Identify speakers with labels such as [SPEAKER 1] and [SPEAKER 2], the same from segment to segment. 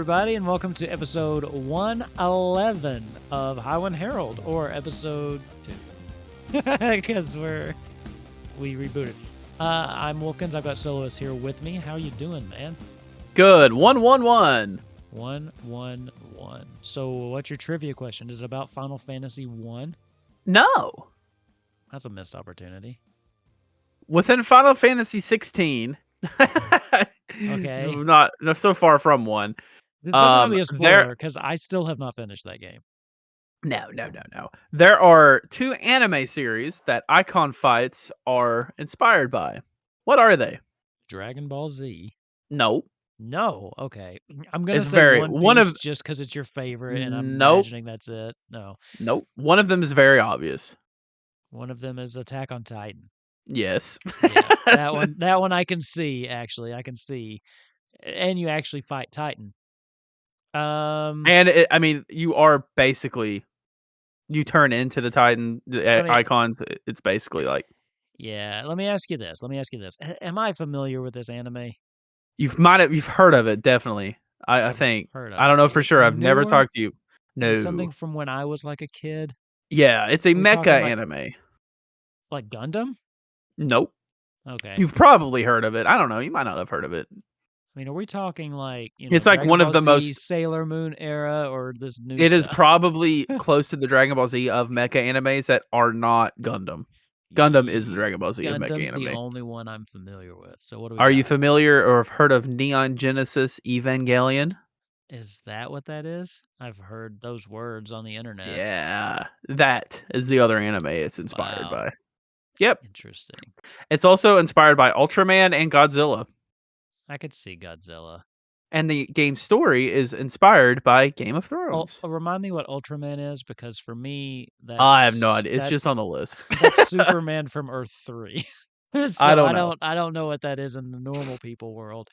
[SPEAKER 1] everybody, and welcome to episode 111 of Highwind Herald, or episode 2, because we rebooted. I'm Wolfkins. I've got Soloist here with me. How you doing, man?
[SPEAKER 2] Good. 111.
[SPEAKER 1] 111. So, what's your trivia question? Is it about Final Fantasy I?
[SPEAKER 2] No.
[SPEAKER 1] That's a missed opportunity.
[SPEAKER 2] Within Final Fantasy 16.
[SPEAKER 1] Okay.
[SPEAKER 2] Not so far from one.
[SPEAKER 1] This better not be a spoiler, because I still have not finished that game.
[SPEAKER 2] No. There are two anime series that Icon fights are inspired by. What are they?
[SPEAKER 1] Dragon Ball Z.
[SPEAKER 2] No.
[SPEAKER 1] No, okay. I'm gonna
[SPEAKER 2] It's
[SPEAKER 1] say
[SPEAKER 2] one
[SPEAKER 1] Piece
[SPEAKER 2] of
[SPEAKER 1] just because it's your favorite, and I'm
[SPEAKER 2] Nope.
[SPEAKER 1] imagining that's it. No,
[SPEAKER 2] Nope. One of them is very obvious.
[SPEAKER 1] one of them is Attack on Titan.
[SPEAKER 2] Yes.
[SPEAKER 1] Yeah, that one I can see. Actually, I can see, and you actually fight Titan.
[SPEAKER 2] And you are basically, you turn into the Titan icons. It's basically like,
[SPEAKER 1] yeah. Let me ask you this. Am I familiar with this anime?
[SPEAKER 2] you've heard of it, definitely. I think.
[SPEAKER 1] Heard of
[SPEAKER 2] I don't
[SPEAKER 1] it.
[SPEAKER 2] know
[SPEAKER 1] Is
[SPEAKER 2] for
[SPEAKER 1] it
[SPEAKER 2] sure. I've never
[SPEAKER 1] newer?
[SPEAKER 2] talked to you.
[SPEAKER 1] Is it
[SPEAKER 2] No.
[SPEAKER 1] something from when I was like a kid?
[SPEAKER 2] Yeah, it's a
[SPEAKER 1] we
[SPEAKER 2] mecha
[SPEAKER 1] talking like-
[SPEAKER 2] anime.
[SPEAKER 1] Like Gundam?
[SPEAKER 2] Nope.
[SPEAKER 1] Okay.
[SPEAKER 2] You've probably heard of it. I don't know. You might not have heard of it.
[SPEAKER 1] I mean, are we talking like,
[SPEAKER 2] It's like
[SPEAKER 1] Dragon
[SPEAKER 2] one of
[SPEAKER 1] Ball
[SPEAKER 2] the
[SPEAKER 1] Z,
[SPEAKER 2] most-
[SPEAKER 1] Sailor Moon era, or this new
[SPEAKER 2] It is
[SPEAKER 1] stuff?
[SPEAKER 2] probably close to the Dragon Ball Z of mecha animes that are not Gundam. Gundam is the Dragon Ball Z of mecha
[SPEAKER 1] Gundam's
[SPEAKER 2] anime.
[SPEAKER 1] the only one I'm familiar with. So what do we
[SPEAKER 2] Are you
[SPEAKER 1] got?
[SPEAKER 2] familiar or have heard of Neon Genesis Evangelion?
[SPEAKER 1] Is that what that is? I've heard those words on the internet.
[SPEAKER 2] Yeah, that is the other anime it's inspired
[SPEAKER 1] Wow.
[SPEAKER 2] by. Yep.
[SPEAKER 1] Interesting.
[SPEAKER 2] It's also inspired by Ultraman and Godzilla.
[SPEAKER 1] I could see Godzilla.
[SPEAKER 2] And the game's story is inspired by Game of Thrones.
[SPEAKER 1] Remind me what Ultraman is, because for me, that's...
[SPEAKER 2] I have no idea. It's just on the list.
[SPEAKER 1] That's Superman from Earth 3. So
[SPEAKER 2] I don't know.
[SPEAKER 1] I don't know what that is in the normal people world.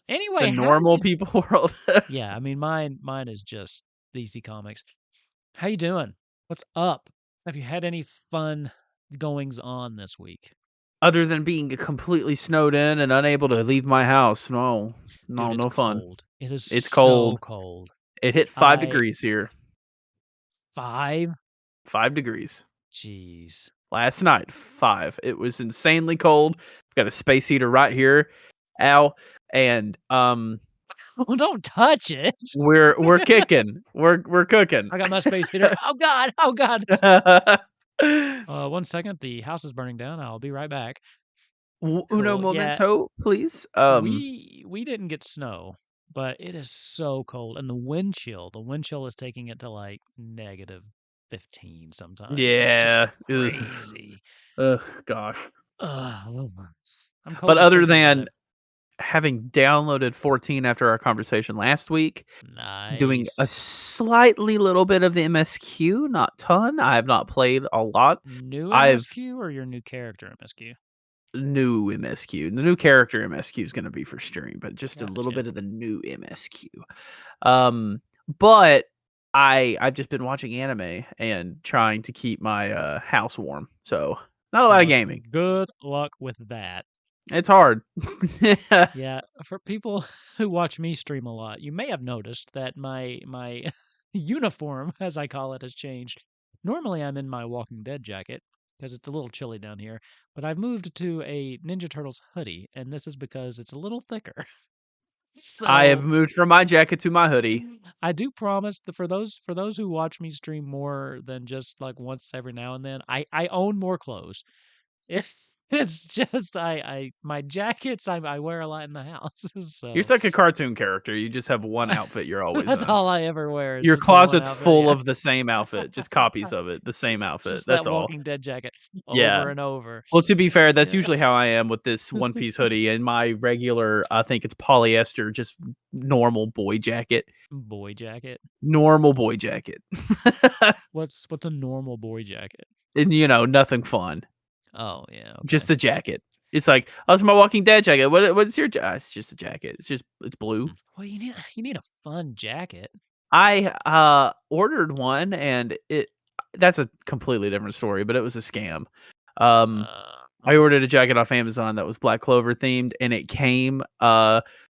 [SPEAKER 1] Anyway,
[SPEAKER 2] The normal people world.
[SPEAKER 1] Yeah, I mean, mine is just DC Comics. How you doing? What's up? Have you had any fun goings on this week?
[SPEAKER 2] Other than being completely snowed in and unable to leave my house. No,
[SPEAKER 1] Dude,
[SPEAKER 2] no
[SPEAKER 1] it's
[SPEAKER 2] fun.
[SPEAKER 1] cold. It is
[SPEAKER 2] It's
[SPEAKER 1] so
[SPEAKER 2] cold.
[SPEAKER 1] cold.
[SPEAKER 2] It hit 5 degrees here.
[SPEAKER 1] 5?
[SPEAKER 2] 5 degrees.
[SPEAKER 1] Jeez.
[SPEAKER 2] Last night, 5. It was insanely cold. I've got a space heater right here. Ow. And
[SPEAKER 1] Oh, don't touch it.
[SPEAKER 2] we're kicking. We're cooking.
[SPEAKER 1] I got my space heater. Oh god. Oh god. 1 second. The house is burning down. I'll be right back.
[SPEAKER 2] Uno
[SPEAKER 1] Cool,
[SPEAKER 2] momento, please.
[SPEAKER 1] We didn't get snow, but it is so cold, and the wind chill is taking it to like -15 sometimes.
[SPEAKER 2] Yeah.
[SPEAKER 1] It's just crazy.
[SPEAKER 2] Ugh, gosh.
[SPEAKER 1] I'm cold.
[SPEAKER 2] But
[SPEAKER 1] just
[SPEAKER 2] other
[SPEAKER 1] thinking about
[SPEAKER 2] than having downloaded 14 after our conversation last week,
[SPEAKER 1] it.
[SPEAKER 2] doing a
[SPEAKER 1] Nice.
[SPEAKER 2] slightly little bit of the MSQ, not ton. I have not played a lot.
[SPEAKER 1] New MSQ or your new character MSQ?
[SPEAKER 2] New MSQ. The new character MSQ is going to be for stream, but just a little
[SPEAKER 1] Gotcha.
[SPEAKER 2] bit of the new MSQ. But I've just been watching anime and trying to keep my house warm. So not a lot of gaming.
[SPEAKER 1] Good luck with that.
[SPEAKER 2] It's hard.
[SPEAKER 1] Yeah, for people who watch me stream a lot, you may have noticed that my uniform, as I call it, has changed. Normally, I'm in my Walking Dead jacket because it's a little chilly down here, but I've moved to a Ninja Turtles hoodie, and this is because it's a little thicker. So,
[SPEAKER 2] I have moved from my jacket to my hoodie.
[SPEAKER 1] I do promise that for those who watch me stream more than just like once every now and then, I own more clothes. It's just my jackets I wear a lot in the house. So
[SPEAKER 2] You're like a cartoon character. You just have one outfit you're always
[SPEAKER 1] that's
[SPEAKER 2] in.
[SPEAKER 1] all I ever wear. Is
[SPEAKER 2] Your
[SPEAKER 1] just the one
[SPEAKER 2] closet's
[SPEAKER 1] outfit,
[SPEAKER 2] full
[SPEAKER 1] yeah.
[SPEAKER 2] of the same outfit, just copies of it, the same outfit.
[SPEAKER 1] Just
[SPEAKER 2] That's
[SPEAKER 1] that
[SPEAKER 2] all.
[SPEAKER 1] Walking Dead jacket
[SPEAKER 2] Yeah.
[SPEAKER 1] over and over.
[SPEAKER 2] Well, to be fair, that's
[SPEAKER 1] Yeah.
[SPEAKER 2] usually how I am with this one-piece hoodie and my regular, I think it's polyester, just normal boy jacket.
[SPEAKER 1] Boy jacket.
[SPEAKER 2] Normal boy jacket.
[SPEAKER 1] What's a normal boy jacket?
[SPEAKER 2] And nothing fun.
[SPEAKER 1] Oh yeah. Okay.
[SPEAKER 2] Just a jacket. It's like, oh, it's my Walking Dead jacket. What's your jacket? It's just a jacket. It's blue.
[SPEAKER 1] Well, you need a fun jacket.
[SPEAKER 2] I ordered one and that's a completely different story, but it was a scam. I ordered a jacket off Amazon that was Black Clover themed, and it came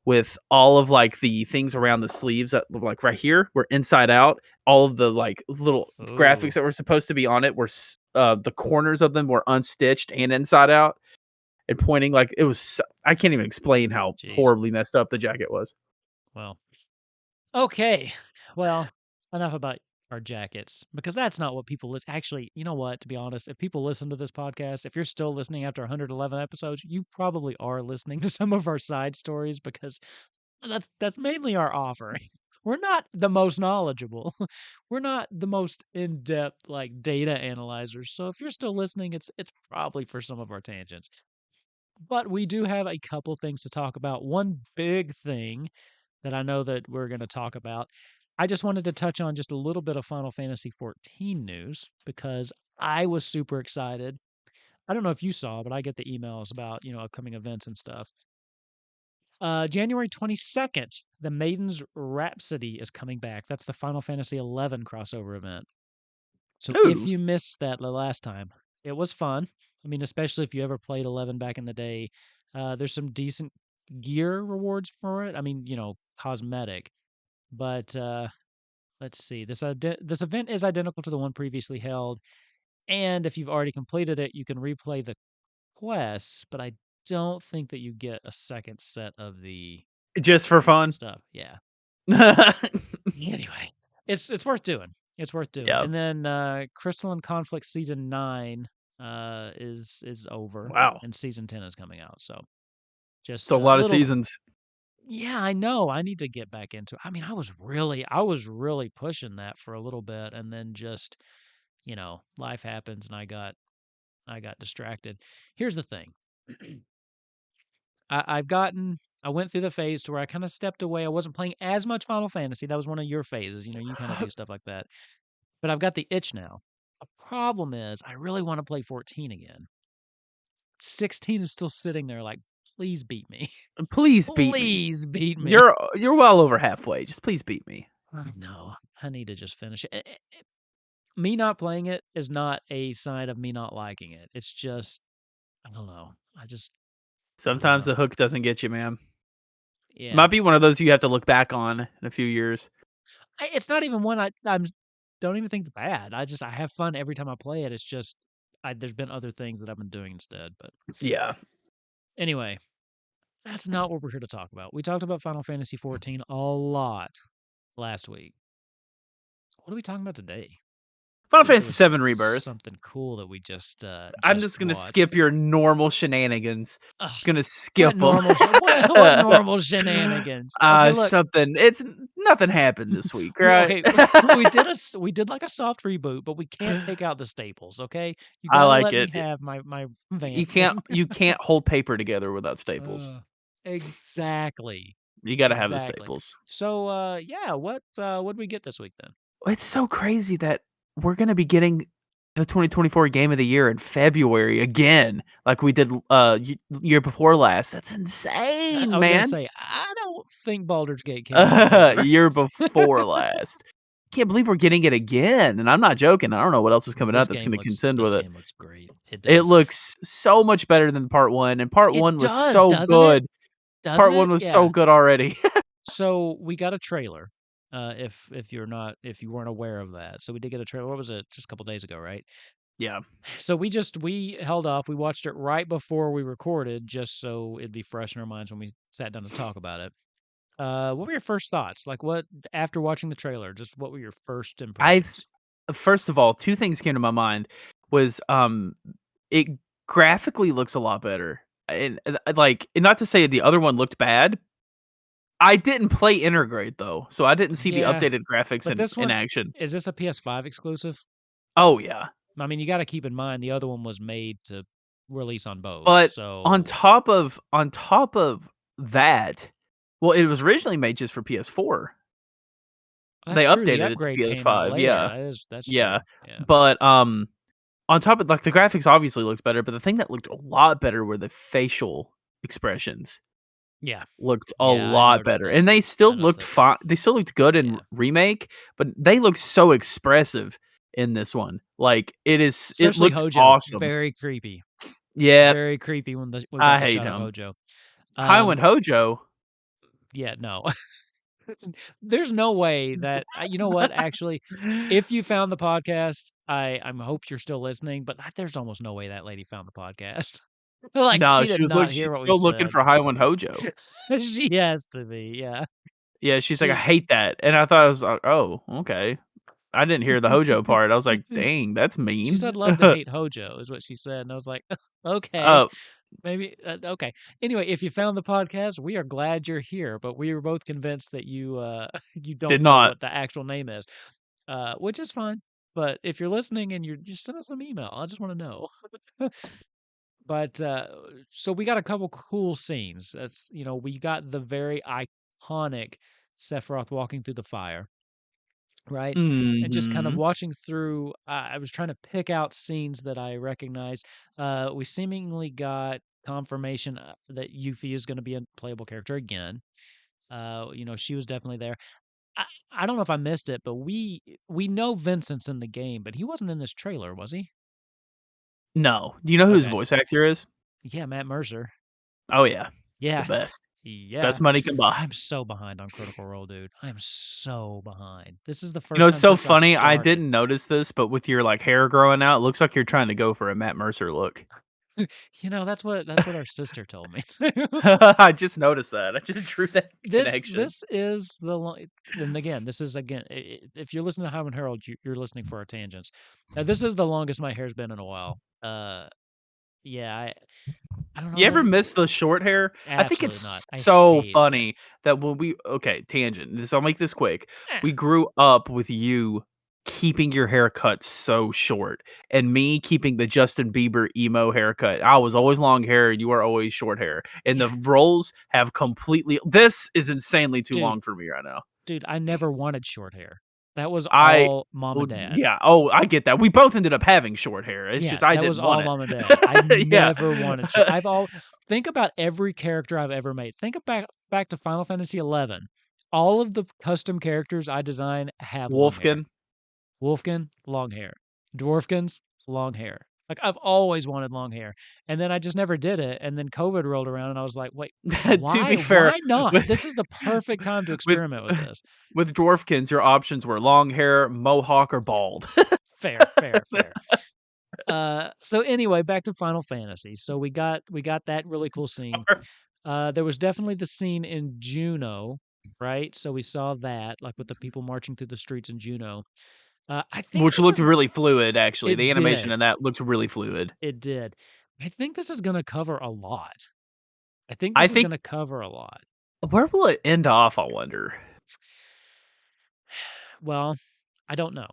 [SPEAKER 2] with all of like the things around the sleeves that like right here were inside out. All of the like little graphics
[SPEAKER 1] Ooh,
[SPEAKER 2] that were supposed to be on it were the corners of them were unstitched and inside out and pointing like it was. I can't even explain how
[SPEAKER 1] jeez.
[SPEAKER 2] horribly messed up the jacket was.
[SPEAKER 1] Well, okay. Well, enough about our jackets because that's not what people listen. Actually, you know what? To be honest, if people listen to this podcast, if you're still listening after 111 episodes, you probably are listening to some of our side stories because that's mainly our offering. We're not the most knowledgeable. We're not the most in-depth like data analyzers. So if you're still listening, it's probably for some of our tangents. But we do have a couple things to talk about. One big thing that I know that we're going to talk about. I just wanted to touch on just a little bit of Final Fantasy XIV news because I was super excited. I don't know if you saw, but I get the emails about, upcoming events and stuff. January 22nd, the Maiden's Rhapsody is coming back. That's the Final Fantasy XI crossover event. So if
[SPEAKER 2] Ooh,
[SPEAKER 1] you missed that the last time, it was fun. I mean, especially if you ever played 11 back in the day. There's some decent gear rewards for it. I mean, cosmetic. But let's see. This event is identical to the one previously held, and if you've already completed it, you can replay the quests. But I don't think that you get a second set of the
[SPEAKER 2] just for fun.
[SPEAKER 1] stuff. Yeah.
[SPEAKER 2] Yeah.
[SPEAKER 1] Anyway, it's worth doing. It's worth doing. And then Crystalline Conflict season 9 is over,
[SPEAKER 2] Wow.
[SPEAKER 1] and season 10 is coming out. So
[SPEAKER 2] It's a
[SPEAKER 1] just a
[SPEAKER 2] lot of
[SPEAKER 1] little.
[SPEAKER 2] seasons.
[SPEAKER 1] Yeah, I know. I need to get back into it. I mean, I was really pushing that for a little bit, and then just, life happens, and I got distracted. Here's the thing. I went through the phase to where I kind of stepped away. I wasn't playing as much Final Fantasy. That was one of your phases. You kind of do stuff like that. But I've got the itch now. The problem is I really want to play 14 again. 16 is still sitting there like, please beat me.
[SPEAKER 2] Please beat me.
[SPEAKER 1] Please beat me.
[SPEAKER 2] You're well over halfway. Just please beat me.
[SPEAKER 1] No, I need to just finish it. Me not playing it is not a sign of me not liking it. It's just, I don't know. I don't
[SPEAKER 2] Sometimes
[SPEAKER 1] know.
[SPEAKER 2] the hook doesn't get you, man.
[SPEAKER 1] Yeah.
[SPEAKER 2] Might be one of those you have to look back on in a few years.
[SPEAKER 1] It's not even one I'm don't even think it's bad. I have fun every time I play it. It's just there's been other things that I've been doing instead. But
[SPEAKER 2] Yeah.
[SPEAKER 1] anyway, that's not what we're here to talk about. We talked about Final Fantasy 14 a lot last week. What are we talking about today? I
[SPEAKER 2] Final
[SPEAKER 1] feel like there
[SPEAKER 2] Fantasy
[SPEAKER 1] was
[SPEAKER 2] VII Rebirth.
[SPEAKER 1] something cool that we just
[SPEAKER 2] I'm
[SPEAKER 1] just
[SPEAKER 2] just gonna
[SPEAKER 1] watched.
[SPEAKER 2] skip your normal shenanigans.
[SPEAKER 1] Ugh,
[SPEAKER 2] Gonna
[SPEAKER 1] what
[SPEAKER 2] skip them.
[SPEAKER 1] normal what normal shenanigans? Okay, look.
[SPEAKER 2] Something. It's nothing happened this week,
[SPEAKER 1] We
[SPEAKER 2] right?
[SPEAKER 1] okay, we did like a soft reboot, but we can't take out the staples, okay? You
[SPEAKER 2] I
[SPEAKER 1] gotta
[SPEAKER 2] like
[SPEAKER 1] let me
[SPEAKER 2] it.
[SPEAKER 1] have my
[SPEAKER 2] You
[SPEAKER 1] vamp
[SPEAKER 2] can't
[SPEAKER 1] thing.
[SPEAKER 2] you can't hold paper together without staples.
[SPEAKER 1] Uh, exactly.
[SPEAKER 2] You gotta have the
[SPEAKER 1] Exactly.
[SPEAKER 2] staples.
[SPEAKER 1] So, yeah, what'd we get this week then?
[SPEAKER 2] It's so crazy that we're gonna be getting the 2024 Game of the Year in February again, like we did year before last. That's
[SPEAKER 1] I
[SPEAKER 2] insane,
[SPEAKER 1] was gonna
[SPEAKER 2] man.
[SPEAKER 1] say, I don't think Baldur's Gate came out in February.
[SPEAKER 2] Year before last. Can't believe we're getting it again, and I'm not joking. I don't know what else is coming out that's gonna contend with
[SPEAKER 1] This
[SPEAKER 2] it.
[SPEAKER 1] game looks great. It
[SPEAKER 2] It
[SPEAKER 1] does.
[SPEAKER 2] looks so much better than part 1, and part
[SPEAKER 1] It
[SPEAKER 2] 1 was
[SPEAKER 1] does,
[SPEAKER 2] so
[SPEAKER 1] doesn't it?
[SPEAKER 2] good.
[SPEAKER 1] Doesn't
[SPEAKER 2] Part 1
[SPEAKER 1] it?
[SPEAKER 2] was so
[SPEAKER 1] Yeah.
[SPEAKER 2] good already.
[SPEAKER 1] So we got a trailer. If you weren't aware of that, so we did get a trailer. What was it? Just a couple days ago, right?
[SPEAKER 2] Yeah.
[SPEAKER 1] So we held off. We watched it right before we recorded, just so it'd be fresh in our minds when we sat down to talk about it. What were your first thoughts? Like, what after watching the trailer? Just what were your first
[SPEAKER 2] I've
[SPEAKER 1] impressions?
[SPEAKER 2] First of all, 2 things came to my mind was, it graphically looks a lot better, and not to say the other one looked bad. I didn't play Intergrade, though, so I didn't see the
[SPEAKER 1] Yeah,
[SPEAKER 2] updated graphics
[SPEAKER 1] but this
[SPEAKER 2] in
[SPEAKER 1] one
[SPEAKER 2] action.
[SPEAKER 1] is this a PS5 exclusive?
[SPEAKER 2] Oh, yeah.
[SPEAKER 1] I mean, you got to keep in mind the other one was made to release on both.
[SPEAKER 2] But
[SPEAKER 1] So
[SPEAKER 2] on top of that, well, it was originally made just for PS4. They
[SPEAKER 1] that's true. The
[SPEAKER 2] updated it to
[SPEAKER 1] upgrade came out
[SPEAKER 2] PS5,
[SPEAKER 1] later.
[SPEAKER 2] yeah.
[SPEAKER 1] That's
[SPEAKER 2] Yeah.
[SPEAKER 1] true. Yeah.
[SPEAKER 2] But, on top of like, the graphics obviously looks better, but the thing that looked a lot better were the facial expressions.
[SPEAKER 1] Yeah.
[SPEAKER 2] Looked a
[SPEAKER 1] Yeah, I
[SPEAKER 2] lot
[SPEAKER 1] noticed
[SPEAKER 2] better,
[SPEAKER 1] that
[SPEAKER 2] and they
[SPEAKER 1] too. I
[SPEAKER 2] still
[SPEAKER 1] noticed
[SPEAKER 2] looked
[SPEAKER 1] that too.
[SPEAKER 2] fine. They still looked good in
[SPEAKER 1] Yeah.
[SPEAKER 2] Remake, but they look so expressive in this one. Like, it
[SPEAKER 1] Especially
[SPEAKER 2] looked
[SPEAKER 1] Hojo.
[SPEAKER 2] awesome.
[SPEAKER 1] Very creepy.
[SPEAKER 2] Yeah,
[SPEAKER 1] Very creepy when we got
[SPEAKER 2] I
[SPEAKER 1] the
[SPEAKER 2] hate
[SPEAKER 1] shot of
[SPEAKER 2] him.
[SPEAKER 1] Hojo.
[SPEAKER 2] Highwind
[SPEAKER 1] Um,
[SPEAKER 2] Hojo?
[SPEAKER 1] yeah, no. There's no way that you know what, actually, if you found the podcast, I'm hope you're still listening, but there's almost no way that lady found the podcast. Like,
[SPEAKER 2] No,
[SPEAKER 1] she did not hear
[SPEAKER 2] she's
[SPEAKER 1] what we
[SPEAKER 2] still looking
[SPEAKER 1] said.
[SPEAKER 2] for Highwind Hojo.
[SPEAKER 1] She has to be, yeah.
[SPEAKER 2] Yeah, she's like, "I
[SPEAKER 1] She
[SPEAKER 2] hate that," and I thought I was like, "Oh, okay." I didn't hear the Hojo part. I was like, "Dang, that's
[SPEAKER 1] she
[SPEAKER 2] mean."
[SPEAKER 1] said, "Love to hate Hojo," is what she said, and I was like, "Okay,
[SPEAKER 2] Uh,
[SPEAKER 1] maybe, okay." Anyway, if you found the podcast, we are glad you're here, but we were both convinced that you, you
[SPEAKER 2] did
[SPEAKER 1] don't know
[SPEAKER 2] not.
[SPEAKER 1] what the actual name is, which is fine. But if you're listening and you're just send us some email. I just wanna know. But, so we got a couple cool scenes. That's we got the very iconic Sephiroth walking through the fire, right? And just kind of
[SPEAKER 2] Mhm.
[SPEAKER 1] watching through, I was trying to pick out scenes that I recognize. We seemingly got confirmation that Yuffie is going to be a playable character again. She was definitely there. I, I don't know if I missed it, but we know Vincent's in the game, but he wasn't in this trailer, was he?
[SPEAKER 2] No. Do you know who his
[SPEAKER 1] Okay.
[SPEAKER 2] voice actor is?
[SPEAKER 1] Yeah, Matt Mercer.
[SPEAKER 2] Oh, yeah. The
[SPEAKER 1] Yeah.
[SPEAKER 2] best.
[SPEAKER 1] Yeah.
[SPEAKER 2] Best money can buy.
[SPEAKER 1] I'm so behind on Critical Role, dude. I am so behind. This is the
[SPEAKER 2] You know,
[SPEAKER 1] first
[SPEAKER 2] it's
[SPEAKER 1] time
[SPEAKER 2] so
[SPEAKER 1] since I
[SPEAKER 2] funny, I
[SPEAKER 1] started.
[SPEAKER 2] didn't notice this, but with your, like, hair growing out, it looks like you're trying to go for a Matt Mercer look.
[SPEAKER 1] That's what our sister told me too.
[SPEAKER 2] I just noticed that. I just drew that
[SPEAKER 1] This
[SPEAKER 2] connection.
[SPEAKER 1] this is the lo and again, this is again, if you're listening to Highwind Herald, you're listening for our tangents. Now, this is the longest my hair's been in a while. Yeah, I don't know
[SPEAKER 2] You ever
[SPEAKER 1] that
[SPEAKER 2] miss the short hair? I think
[SPEAKER 1] absolutely not.
[SPEAKER 2] it's
[SPEAKER 1] I
[SPEAKER 2] so
[SPEAKER 1] hate it.
[SPEAKER 2] funny that when we okay, tangent. I'll make this quick.
[SPEAKER 1] Eh,
[SPEAKER 2] We grew up with you keeping your haircut so short and me keeping the Justin Bieber emo haircut. I was always long hair, you are always short hair. And the
[SPEAKER 1] yeah,
[SPEAKER 2] roles have completely this is insanely too
[SPEAKER 1] dude,
[SPEAKER 2] long for me right now.
[SPEAKER 1] I never wanted short hair. That was
[SPEAKER 2] I
[SPEAKER 1] all mom
[SPEAKER 2] oh,
[SPEAKER 1] and dad.
[SPEAKER 2] yeah. Oh, I get that. We both ended up having short hair. It's
[SPEAKER 1] Yeah,
[SPEAKER 2] just I
[SPEAKER 1] that was
[SPEAKER 2] didn't want
[SPEAKER 1] all
[SPEAKER 2] it.
[SPEAKER 1] mom and dad. I
[SPEAKER 2] Yeah.
[SPEAKER 1] never wanted short. I've all think about every character I've ever made. Think back to Final Fantasy 11. All of the custom characters I design have long hair.
[SPEAKER 2] Wolfkin.
[SPEAKER 1] Wolfkin, long hair. Dwarfkins, long hair. Like, I've always wanted long hair, and then I just never did it, and then COVID rolled around, and I was like, "Wait,
[SPEAKER 2] To
[SPEAKER 1] why
[SPEAKER 2] be fair,
[SPEAKER 1] why not?
[SPEAKER 2] with
[SPEAKER 1] This is the perfect time to
[SPEAKER 2] with
[SPEAKER 1] experiment with this."
[SPEAKER 2] with dwarfkins, your options were long hair, mohawk, or bald.
[SPEAKER 1] Fair, fair, fair. So anyway, back to Final Fantasy. So we got that really cool scene.
[SPEAKER 2] Sorry.
[SPEAKER 1] There was definitely the scene in Juneau, right? So we saw that, like with the people marching through the streets in Juneau. I think
[SPEAKER 2] Which
[SPEAKER 1] this
[SPEAKER 2] looked
[SPEAKER 1] is
[SPEAKER 2] really fluid, actually. The
[SPEAKER 1] it
[SPEAKER 2] animation
[SPEAKER 1] did.
[SPEAKER 2] in that looked really fluid.
[SPEAKER 1] It did. I think this is gonna cover a lot. I think
[SPEAKER 2] I
[SPEAKER 1] this is
[SPEAKER 2] think
[SPEAKER 1] gonna cover a lot.
[SPEAKER 2] where will it end off, I wonder?
[SPEAKER 1] Well, I don't know.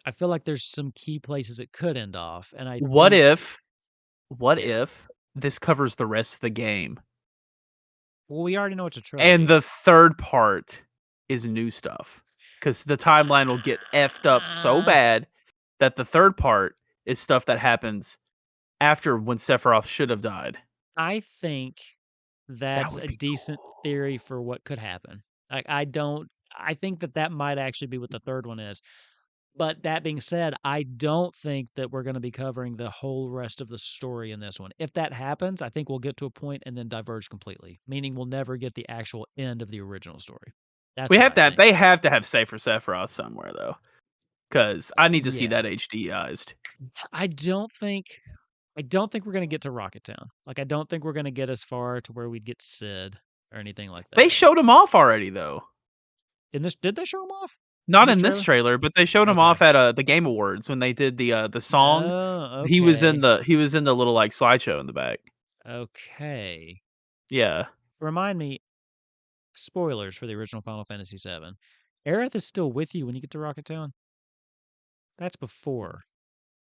[SPEAKER 1] I feel like there's some key places it could end off, and I
[SPEAKER 2] What
[SPEAKER 1] think
[SPEAKER 2] if what if this covers the rest of the game
[SPEAKER 1] well, we already know it's a
[SPEAKER 2] and
[SPEAKER 1] trilogy.
[SPEAKER 2] the third part is new stuff? Because the timeline will get effed up so
[SPEAKER 1] Uh,
[SPEAKER 2] bad that the third part is stuff that happens after when Sephiroth should have died.
[SPEAKER 1] I think
[SPEAKER 2] That
[SPEAKER 1] that's
[SPEAKER 2] would
[SPEAKER 1] a
[SPEAKER 2] be
[SPEAKER 1] decent
[SPEAKER 2] cool.
[SPEAKER 1] theory for what could happen. I don't I think that might actually be what the third one is. But that being said, I don't think that we're gonna be covering the whole rest of the story in this one. If that happens, I think we'll get to a point and then diverge completely, meaning we'll never get the actual end of the original story. That's
[SPEAKER 2] We
[SPEAKER 1] what
[SPEAKER 2] have
[SPEAKER 1] I
[SPEAKER 2] to have
[SPEAKER 1] think.
[SPEAKER 2] they have to have Safer Sephiroth somewhere though, because I need to see
[SPEAKER 1] Yeah.
[SPEAKER 2] that HDized.
[SPEAKER 1] I don't think I don't think we're gonna get to Rocket Town. Like, I don't think we're gonna get as far to where we'd get Sid or anything like
[SPEAKER 2] They
[SPEAKER 1] that.
[SPEAKER 2] showed him off already though.
[SPEAKER 1] In this did they show him off in
[SPEAKER 2] Not
[SPEAKER 1] this
[SPEAKER 2] in this
[SPEAKER 1] trailer?
[SPEAKER 2] trailer, but they showed him
[SPEAKER 1] Okay.
[SPEAKER 2] off at, the Game Awards when they did the song.
[SPEAKER 1] Oh,
[SPEAKER 2] He was in
[SPEAKER 1] okay.
[SPEAKER 2] the little, like, slideshow in the back.
[SPEAKER 1] Okay.
[SPEAKER 2] Yeah.
[SPEAKER 1] Remind me, spoilers for the original Final Fantasy VII. Aerith is still with you when you get to Rocket Town? That's before,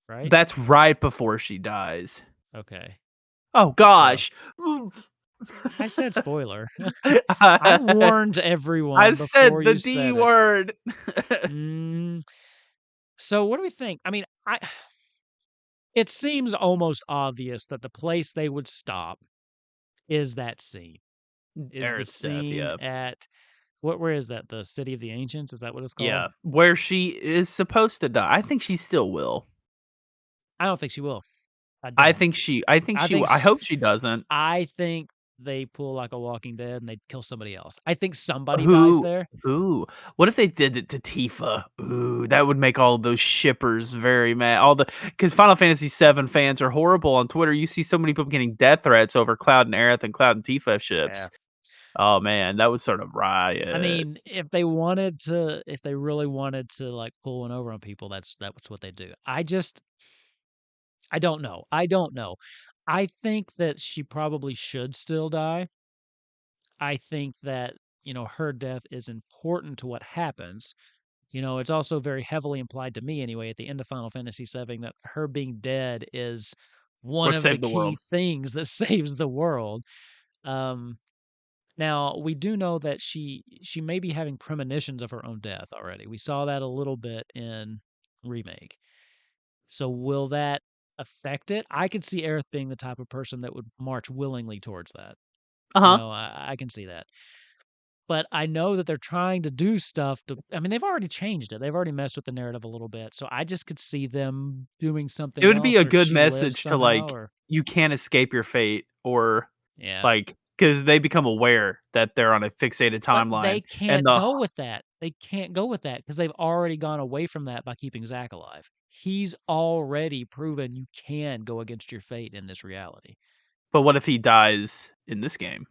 [SPEAKER 1] right?
[SPEAKER 2] That's right before she dies.
[SPEAKER 1] Okay.
[SPEAKER 2] Oh
[SPEAKER 1] So,
[SPEAKER 2] gosh.
[SPEAKER 1] I said spoiler. I
[SPEAKER 2] I
[SPEAKER 1] warned everyone
[SPEAKER 2] I
[SPEAKER 1] before
[SPEAKER 2] said the
[SPEAKER 1] you
[SPEAKER 2] D
[SPEAKER 1] said it.
[SPEAKER 2] word.
[SPEAKER 1] Mm, so what do we think? I mean, I it seems almost obvious that the place they would stop is that scene. Is the
[SPEAKER 2] Aerith's death,
[SPEAKER 1] scene
[SPEAKER 2] yeah.
[SPEAKER 1] at where is that? The City of the Ancients? Is that what it's called?
[SPEAKER 2] Yeah, where she is supposed to die. I think she still will.
[SPEAKER 1] I don't think she will. I don't.
[SPEAKER 2] I think she
[SPEAKER 1] I
[SPEAKER 2] will.
[SPEAKER 1] think
[SPEAKER 2] I
[SPEAKER 1] s
[SPEAKER 2] hope she doesn't.
[SPEAKER 1] I think they pull like a Walking Dead and they kill somebody else. I think somebody dies
[SPEAKER 2] Who
[SPEAKER 1] there.
[SPEAKER 2] Ooh, what if they did it to Tifa? Ooh, that would make all those shippers very mad. All the because Final Fantasy VII fans are horrible on Twitter. You see so many people getting death threats over Cloud and Aerith and Cloud and Tifa
[SPEAKER 1] Yeah.
[SPEAKER 2] ships. Oh man, that would sort of
[SPEAKER 1] I
[SPEAKER 2] riot.
[SPEAKER 1] mean, if they really wanted to like pull one over on people, that's what they do. I don't know. I don't know. I think that she probably should still die. I think that, her death is important to what happens. It's also very heavily implied to me anyway at the end of Final Fantasy VII that her being dead is one
[SPEAKER 2] What
[SPEAKER 1] of the
[SPEAKER 2] saved the
[SPEAKER 1] key
[SPEAKER 2] world?
[SPEAKER 1] things that saves the world. Um, Now, we do know that she may be having premonitions of her own death already. We saw that a little bit in Remake. So will that affect it? I could see Aerith being the type of person that would march willingly towards that.
[SPEAKER 2] Uh huh.
[SPEAKER 1] I can see that. But I know that they're trying to do stuff they've already changed it. They've already messed with the narrative a little bit. So I just could see them doing
[SPEAKER 2] It
[SPEAKER 1] something
[SPEAKER 2] would be
[SPEAKER 1] else
[SPEAKER 2] a
[SPEAKER 1] or
[SPEAKER 2] good
[SPEAKER 1] she lives
[SPEAKER 2] message to
[SPEAKER 1] somehow
[SPEAKER 2] like
[SPEAKER 1] or
[SPEAKER 2] you can't escape your fate or
[SPEAKER 1] yeah.
[SPEAKER 2] like because they become aware that they're on a fixated
[SPEAKER 1] But
[SPEAKER 2] timeline
[SPEAKER 1] they
[SPEAKER 2] and
[SPEAKER 1] can't
[SPEAKER 2] the
[SPEAKER 1] go with that. They can't go with that because 'cause they've already gone away from that by keeping Zack alive. He's already proven you can go against your fate in this reality.
[SPEAKER 2] but what if he dies in this game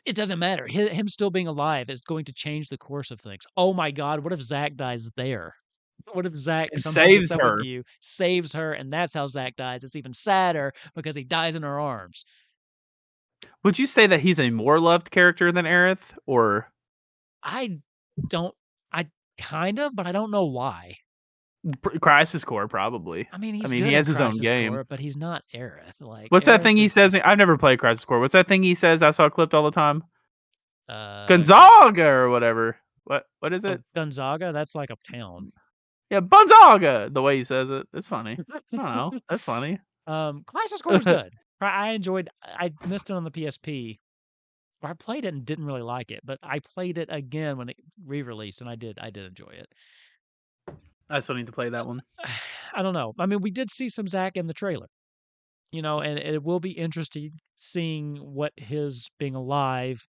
[SPEAKER 1] It doesn't matter. Him still being alive is going to change the course of things. Oh my god, what if Zack dies there? What if Zack
[SPEAKER 2] and
[SPEAKER 1] somehow meets
[SPEAKER 2] saves
[SPEAKER 1] up with
[SPEAKER 2] her?
[SPEAKER 1] you, saves her, and that's how Zack dies? It's even sadder because he dies in her arms.
[SPEAKER 2] Would you say that he's a more loved character than Aerith or
[SPEAKER 1] I don't I kind of, but I don't know why.
[SPEAKER 2] Crisis Core? Probably. I
[SPEAKER 1] He's
[SPEAKER 2] mean, he
[SPEAKER 1] good in
[SPEAKER 2] has his own
[SPEAKER 1] Crisis
[SPEAKER 2] game.
[SPEAKER 1] Core, but he's not Aerith. Like,
[SPEAKER 2] What's that
[SPEAKER 1] Aerith
[SPEAKER 2] thing he
[SPEAKER 1] is
[SPEAKER 2] says?
[SPEAKER 1] just,
[SPEAKER 2] I've never played Crisis Core. What's that thing he says? I saw clipped all the time.
[SPEAKER 1] Gon
[SPEAKER 2] Gonzaga or whatever. What is
[SPEAKER 1] oh,
[SPEAKER 2] it?
[SPEAKER 1] Gonzaga, that's like a town.
[SPEAKER 2] Yeah, Gonzaga. The way he says it, it's funny. I don't know. That's funny.
[SPEAKER 1] Crisis Core was good. I enjoyed I missed it on the PSP. Or I played it and didn't really like it, but I played it again when it re-released, and I did enjoy it.
[SPEAKER 2] I still need to play that one.
[SPEAKER 1] I don't know. We did see some Zack in the trailer, and it will be interesting seeing what his being alive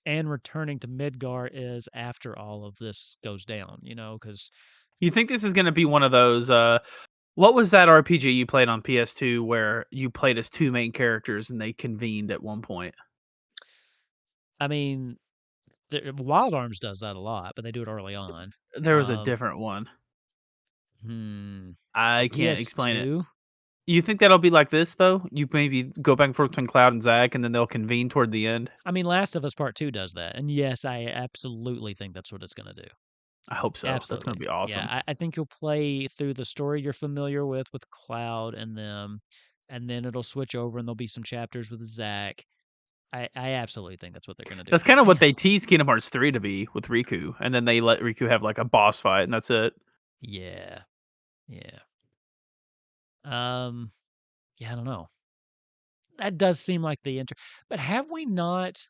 [SPEAKER 1] and returning to Midgar is after all of this goes down, because
[SPEAKER 2] You think this is gonna be one of those? What was that RPG you played on PS2 where you played as two main characters and they convened at one point?
[SPEAKER 1] I mean, Wild Arms does that a lot, but they do it early on.
[SPEAKER 2] There was a
[SPEAKER 1] Um,
[SPEAKER 2] different one.
[SPEAKER 1] hmm,
[SPEAKER 2] I can't explain it.
[SPEAKER 1] PS2.
[SPEAKER 2] You think that'll be like this though? You maybe go back and forth between Cloud and Zack, and then they'll convene toward the end.
[SPEAKER 1] Last of Us Part 2 does that, and yes, I absolutely think that's what it's gonna do.
[SPEAKER 2] I hope so. That's gonna
[SPEAKER 1] Absolutely.
[SPEAKER 2] be
[SPEAKER 1] Yeah,
[SPEAKER 2] awesome.
[SPEAKER 1] I think you'll play through the story you're familiar with Cloud and them, and then it'll switch over and there'll be some chapters with Zack. I absolutely think that's what they're gonna do.
[SPEAKER 2] That's kind of
[SPEAKER 1] I
[SPEAKER 2] what they teased Kingdom Hearts 3 to be with Riku, and then they let Riku have like a boss fight, and that's it.
[SPEAKER 1] yeah, yeah. Um, yeah, I don't know. That does seem like the intro, but have we not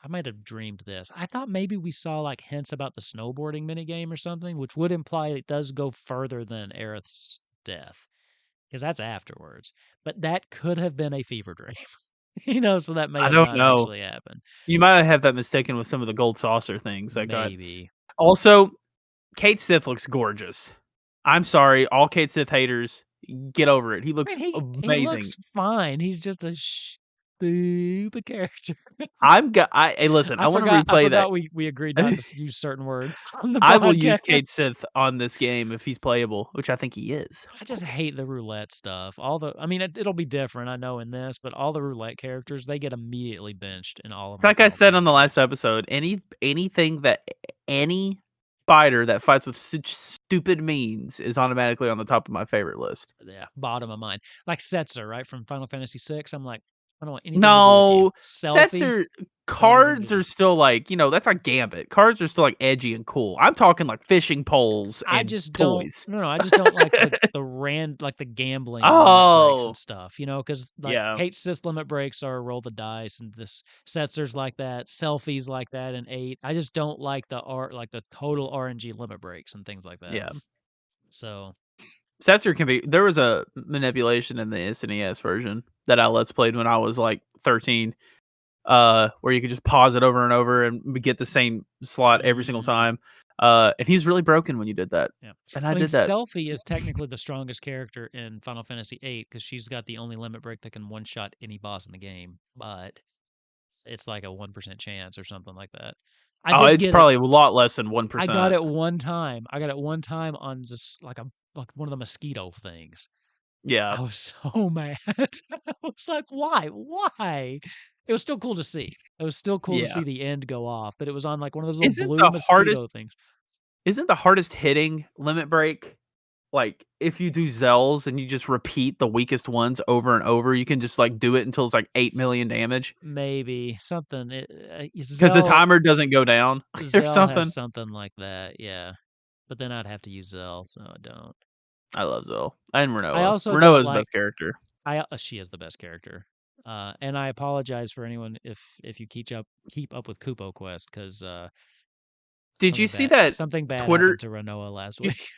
[SPEAKER 1] I might have dreamed this. I thought maybe we saw, like, hints about the snowboarding minigame or something, which would imply it does go further than Aerith's death. 'Cause that's afterwards. But that could have been a fever dream, so that may
[SPEAKER 2] I
[SPEAKER 1] have
[SPEAKER 2] don't
[SPEAKER 1] not
[SPEAKER 2] know.
[SPEAKER 1] actually happened.
[SPEAKER 2] You might have that mistaken with some of the gold saucer things that got.
[SPEAKER 1] Maybe.
[SPEAKER 2] Also, Kate Sith looks gorgeous. I'm sorry, all Kate Sith haters, get over it. He looks
[SPEAKER 1] He
[SPEAKER 2] amazing.
[SPEAKER 1] looks fine. He's just a stupid character.
[SPEAKER 2] Hey, listen, I wanna
[SPEAKER 1] I
[SPEAKER 2] replay that.
[SPEAKER 1] forgot we agreed not to use certain words on the
[SPEAKER 2] I will use
[SPEAKER 1] podcast.
[SPEAKER 2] Cade Sith on this game if he's playable, which I think he is.
[SPEAKER 1] I just hate the roulette stuff. It'll be different, I know, in this, but all the roulette characters, they get immediately benched in all of
[SPEAKER 2] It's
[SPEAKER 1] my
[SPEAKER 2] like I
[SPEAKER 1] Final
[SPEAKER 2] said on the
[SPEAKER 1] Fantasy
[SPEAKER 2] last
[SPEAKER 1] games.
[SPEAKER 2] episode, anything that any fighter that fights with such stupid means is automatically on the top of my favorite list.
[SPEAKER 1] Yeah, bottom of mine. Like Setzer, right, from Final Fantasy VI, I'm like, "I don't want anything to do with you."
[SPEAKER 2] No, sets
[SPEAKER 1] Selphie,
[SPEAKER 2] are
[SPEAKER 1] don't want anything to
[SPEAKER 2] cards
[SPEAKER 1] do with
[SPEAKER 2] are
[SPEAKER 1] you.
[SPEAKER 2] still like, that's like Gambit. Cards are still like edgy and cool. I'm talking like fishing poles
[SPEAKER 1] I
[SPEAKER 2] and
[SPEAKER 1] just don't
[SPEAKER 2] toys.
[SPEAKER 1] no, no, I just don't like the gambling limit breaks and
[SPEAKER 2] Oh,
[SPEAKER 1] stuff, because like,
[SPEAKER 2] yeah.
[SPEAKER 1] Kate Sith limit breaks are roll the dice, and this Setzer's like that, Selfies like that in 8. I just don't like the total RNG limit breaks and things like that.
[SPEAKER 2] Yeah.
[SPEAKER 1] So,
[SPEAKER 2] Setzer can be there was a manipulation in the SNES version that I let's played when I was like 13 where you could just pause it over and over and get the same slot every single
[SPEAKER 1] Mhm.
[SPEAKER 2] time. And he's really broken when you did that.
[SPEAKER 1] Yeah.
[SPEAKER 2] And
[SPEAKER 1] I
[SPEAKER 2] I
[SPEAKER 1] mean,
[SPEAKER 2] did that.
[SPEAKER 1] Selphie is technically the strongest character in Final Fantasy VIII because she's got the only limit break that can one-shot any boss in the game, but it's like a 1% chance or something like that. I
[SPEAKER 2] Oh,
[SPEAKER 1] did
[SPEAKER 2] it's
[SPEAKER 1] get it.
[SPEAKER 2] probably a lot less than
[SPEAKER 1] I got
[SPEAKER 2] 1%.
[SPEAKER 1] it one time. I got it one time on just like one of the mosquito things.
[SPEAKER 2] Yeah.
[SPEAKER 1] I was so mad. I was like, "Why? Why?" It was still cool to see. It was still cool to
[SPEAKER 2] Yeah.
[SPEAKER 1] see the end go off, but it was on, like, one of those little
[SPEAKER 2] Isn't
[SPEAKER 1] blue
[SPEAKER 2] the hardest
[SPEAKER 1] mosquito things.
[SPEAKER 2] isn't the hardest hitting limit break, like, if you do Zells and you just repeat the weakest ones over and over, you can just, like, do it until it's, like, 8,000,000 damage?
[SPEAKER 1] Maybe something,
[SPEAKER 2] 'Cause the
[SPEAKER 1] Zell
[SPEAKER 2] timer doesn't go down or
[SPEAKER 1] Zell has
[SPEAKER 2] something?
[SPEAKER 1] something like that, yeah, but then I'd have to use Zell, so I don't.
[SPEAKER 2] I love Zell. And
[SPEAKER 1] I
[SPEAKER 2] Rinoa.
[SPEAKER 1] also don't
[SPEAKER 2] Rinoa's the
[SPEAKER 1] like
[SPEAKER 2] best character.
[SPEAKER 1] she is the best character, and I apologize for anyone if you keep up with Kupo Quest 'cause,
[SPEAKER 2] Did you see that
[SPEAKER 1] something bad
[SPEAKER 2] Twitter
[SPEAKER 1] happened to Renoa last
[SPEAKER 2] you
[SPEAKER 1] week.
[SPEAKER 2] s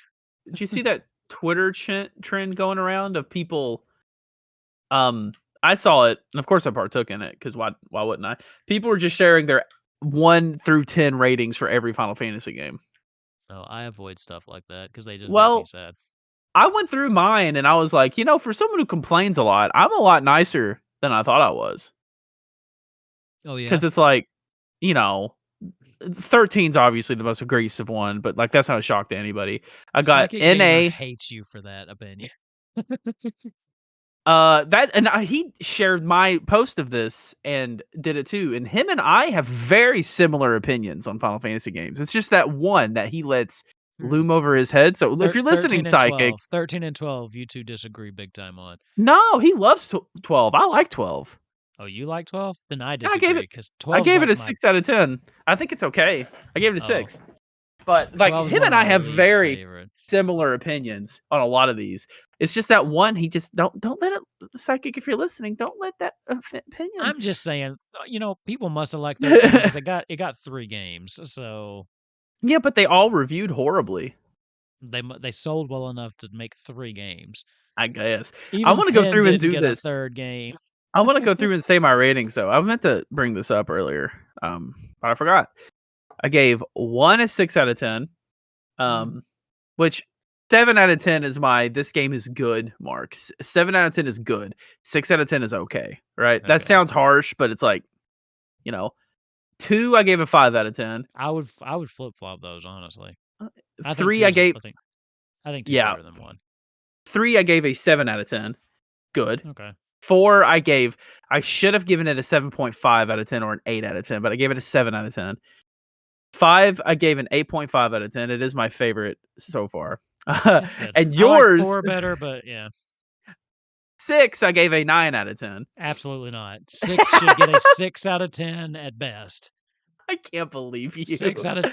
[SPEAKER 2] did you see that Twitter trend going around of people, um I saw it, and of course I partook in it, 'cause why wouldn't I? People were just sharing their 1 through 10 ratings for every Final Fantasy game.
[SPEAKER 1] No, I avoid stuff like that because they just make me
[SPEAKER 2] Well,
[SPEAKER 1] sad.
[SPEAKER 2] I went through mine and I was like, for someone who complains a lot, I'm a lot nicer than I thought I was.
[SPEAKER 1] Oh, yeah?
[SPEAKER 2] Because it's like, you know, 13's obviously the most aggressive one, but like that's not a shock to anybody. I got
[SPEAKER 1] Psychic Gamer
[SPEAKER 2] NA.
[SPEAKER 1] hates you for that opinion.
[SPEAKER 2] That and he shared my post of this and did it too. And him and I have very similar opinions on Final Fantasy games. It's just that one that he lets
[SPEAKER 1] Hmm.
[SPEAKER 2] loom over his head. So if you're listening,
[SPEAKER 1] 13 and
[SPEAKER 2] Psychic,
[SPEAKER 1] 12. 13 and 12, you 2 disagree big time on.
[SPEAKER 2] no, he loves 12. I like 12.
[SPEAKER 1] Oh, you like 12? Then I
[SPEAKER 2] Yeah, I gave
[SPEAKER 1] disagree
[SPEAKER 2] it.
[SPEAKER 1] because
[SPEAKER 2] I
[SPEAKER 1] 12's
[SPEAKER 2] gave it
[SPEAKER 1] like
[SPEAKER 2] a
[SPEAKER 1] my
[SPEAKER 2] 6 out of 10. I think it's okay. I gave it a
[SPEAKER 1] oh,
[SPEAKER 2] 6. But like
[SPEAKER 1] 12's
[SPEAKER 2] him
[SPEAKER 1] one of
[SPEAKER 2] and I
[SPEAKER 1] my
[SPEAKER 2] have
[SPEAKER 1] least
[SPEAKER 2] very
[SPEAKER 1] favorite.
[SPEAKER 2] similar opinions on a lot of these. It's just that one he just don't let it, Psychic, if you're listening, don't let that opinion.
[SPEAKER 1] I'm just saying, people must have liked 13 because it got 3 games, so
[SPEAKER 2] Yeah, but they all reviewed horribly,
[SPEAKER 1] they sold well enough to make 3 games.
[SPEAKER 2] I guess. I
[SPEAKER 1] Even
[SPEAKER 2] wanna go
[SPEAKER 1] 10
[SPEAKER 2] through and
[SPEAKER 1] didn't
[SPEAKER 2] do
[SPEAKER 1] get a
[SPEAKER 2] this.
[SPEAKER 1] 3rd game.
[SPEAKER 2] I wanna go through and say my ratings, though. I meant to bring this up earlier, but I forgot. I gave 1 a 6 out of 10,
[SPEAKER 1] Mm,
[SPEAKER 2] um, which 7 out of 10 is my "this game is good" mark. 7 out of 10 is good. 6 out of 10 is okay, right? That
[SPEAKER 1] okay.
[SPEAKER 2] sounds harsh, but it's like, you know 2, I gave a 5 out of 10.
[SPEAKER 1] I would flip-flop those, honestly.
[SPEAKER 2] Uh,
[SPEAKER 1] I think
[SPEAKER 2] 3, I
[SPEAKER 1] 2's
[SPEAKER 2] gave
[SPEAKER 1] I think 2's
[SPEAKER 2] yeah,
[SPEAKER 1] better than 1.
[SPEAKER 2] 3, I gave a 7 out of 10. Good.
[SPEAKER 1] Okay.
[SPEAKER 2] 4, I should have given it a 7.5 out of 10 or an 8 out of 10, but I gave it a 7 out of 10. 5, I gave an 8.5 out of 10. It is my favorite so far.
[SPEAKER 1] That's good.
[SPEAKER 2] And
[SPEAKER 1] I like
[SPEAKER 2] yours,
[SPEAKER 1] 4 better, but yeah,
[SPEAKER 2] 6, I gave a 9 out of 10.
[SPEAKER 1] absolutely not. 6 should get a 6 out of 10 at best.
[SPEAKER 2] I can't believe you.
[SPEAKER 1] 6 out of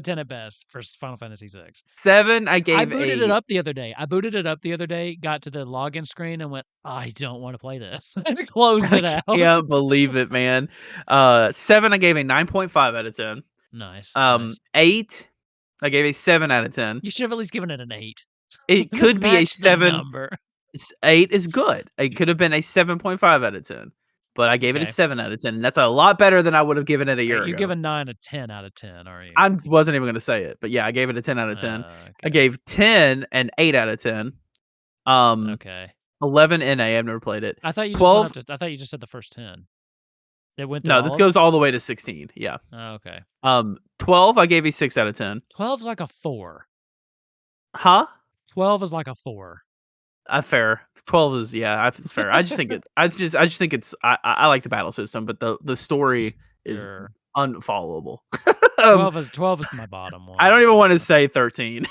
[SPEAKER 1] 10 at best for Final Fantasy VI.
[SPEAKER 2] 7, I
[SPEAKER 1] I
[SPEAKER 2] gave
[SPEAKER 1] booted it
[SPEAKER 2] a
[SPEAKER 1] up the other day. Got to the login screen and went, "I don't wanna play this," and closed
[SPEAKER 2] I
[SPEAKER 1] it out.
[SPEAKER 2] can't believe it, man. 7, I gave a 9.5 out of 10.
[SPEAKER 1] Nice, nice.
[SPEAKER 2] 8, I gave a 7 out of 10.
[SPEAKER 1] You should have at least given it an 8.
[SPEAKER 2] It
[SPEAKER 1] Just
[SPEAKER 2] could be a
[SPEAKER 1] match the
[SPEAKER 2] 7.
[SPEAKER 1] number.
[SPEAKER 2] 8 is good. It could have been a 7.5 out of 10, but I gave it a
[SPEAKER 1] Okay.
[SPEAKER 2] 7 out of 10, and that's a lot better than I would have given it a year
[SPEAKER 1] You
[SPEAKER 2] ago.
[SPEAKER 1] give a 9 a 10 out of 10, are you?
[SPEAKER 2] I wasn't even gonna say it, but yeah, I gave it a 10 out of 10. I
[SPEAKER 1] Okay,
[SPEAKER 2] gave 10 an 8 out of 10. Um,
[SPEAKER 1] okay.
[SPEAKER 2] 11 NA, I've never played it.
[SPEAKER 1] I thought you just went
[SPEAKER 2] 12
[SPEAKER 1] up to I thought you just said the first 10. It went through
[SPEAKER 2] no,
[SPEAKER 1] all
[SPEAKER 2] this
[SPEAKER 1] of
[SPEAKER 2] goes
[SPEAKER 1] them?
[SPEAKER 2] all the way to 16, yeah.
[SPEAKER 1] Oh, okay.
[SPEAKER 2] 12, I gave a 6 out of 10.
[SPEAKER 1] 12's like a 4.
[SPEAKER 2] Huh?
[SPEAKER 1] 12 is like a 4.
[SPEAKER 2] Fair. 12 is yeah, it's fair. I just think it's I like the battle system, but the story is
[SPEAKER 1] Sure.
[SPEAKER 2] unfollowable.
[SPEAKER 1] 12 is my bottom
[SPEAKER 2] I
[SPEAKER 1] one,
[SPEAKER 2] don't even wanna
[SPEAKER 1] so
[SPEAKER 2] say 13.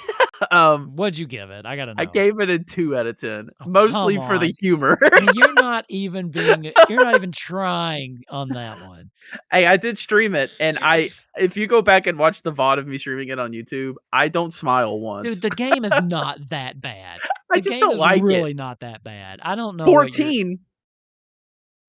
[SPEAKER 2] Um,
[SPEAKER 1] what'd you give it? I gotta
[SPEAKER 2] I
[SPEAKER 1] know.
[SPEAKER 2] gave it a 2 out of 10,
[SPEAKER 1] Oh, come
[SPEAKER 2] mostly for the
[SPEAKER 1] on.
[SPEAKER 2] humor.
[SPEAKER 1] I mean, you're not even trying on that one.
[SPEAKER 2] Hey, I did stream it, and if you go back and watch the VOD of me streaming it on YouTube, I don't smile
[SPEAKER 1] Dude,
[SPEAKER 2] once.
[SPEAKER 1] the game is not that bad.
[SPEAKER 2] I
[SPEAKER 1] The
[SPEAKER 2] just
[SPEAKER 1] game
[SPEAKER 2] don't
[SPEAKER 1] is
[SPEAKER 2] like it.
[SPEAKER 1] really not that bad. I don't know what you're
[SPEAKER 2] 14,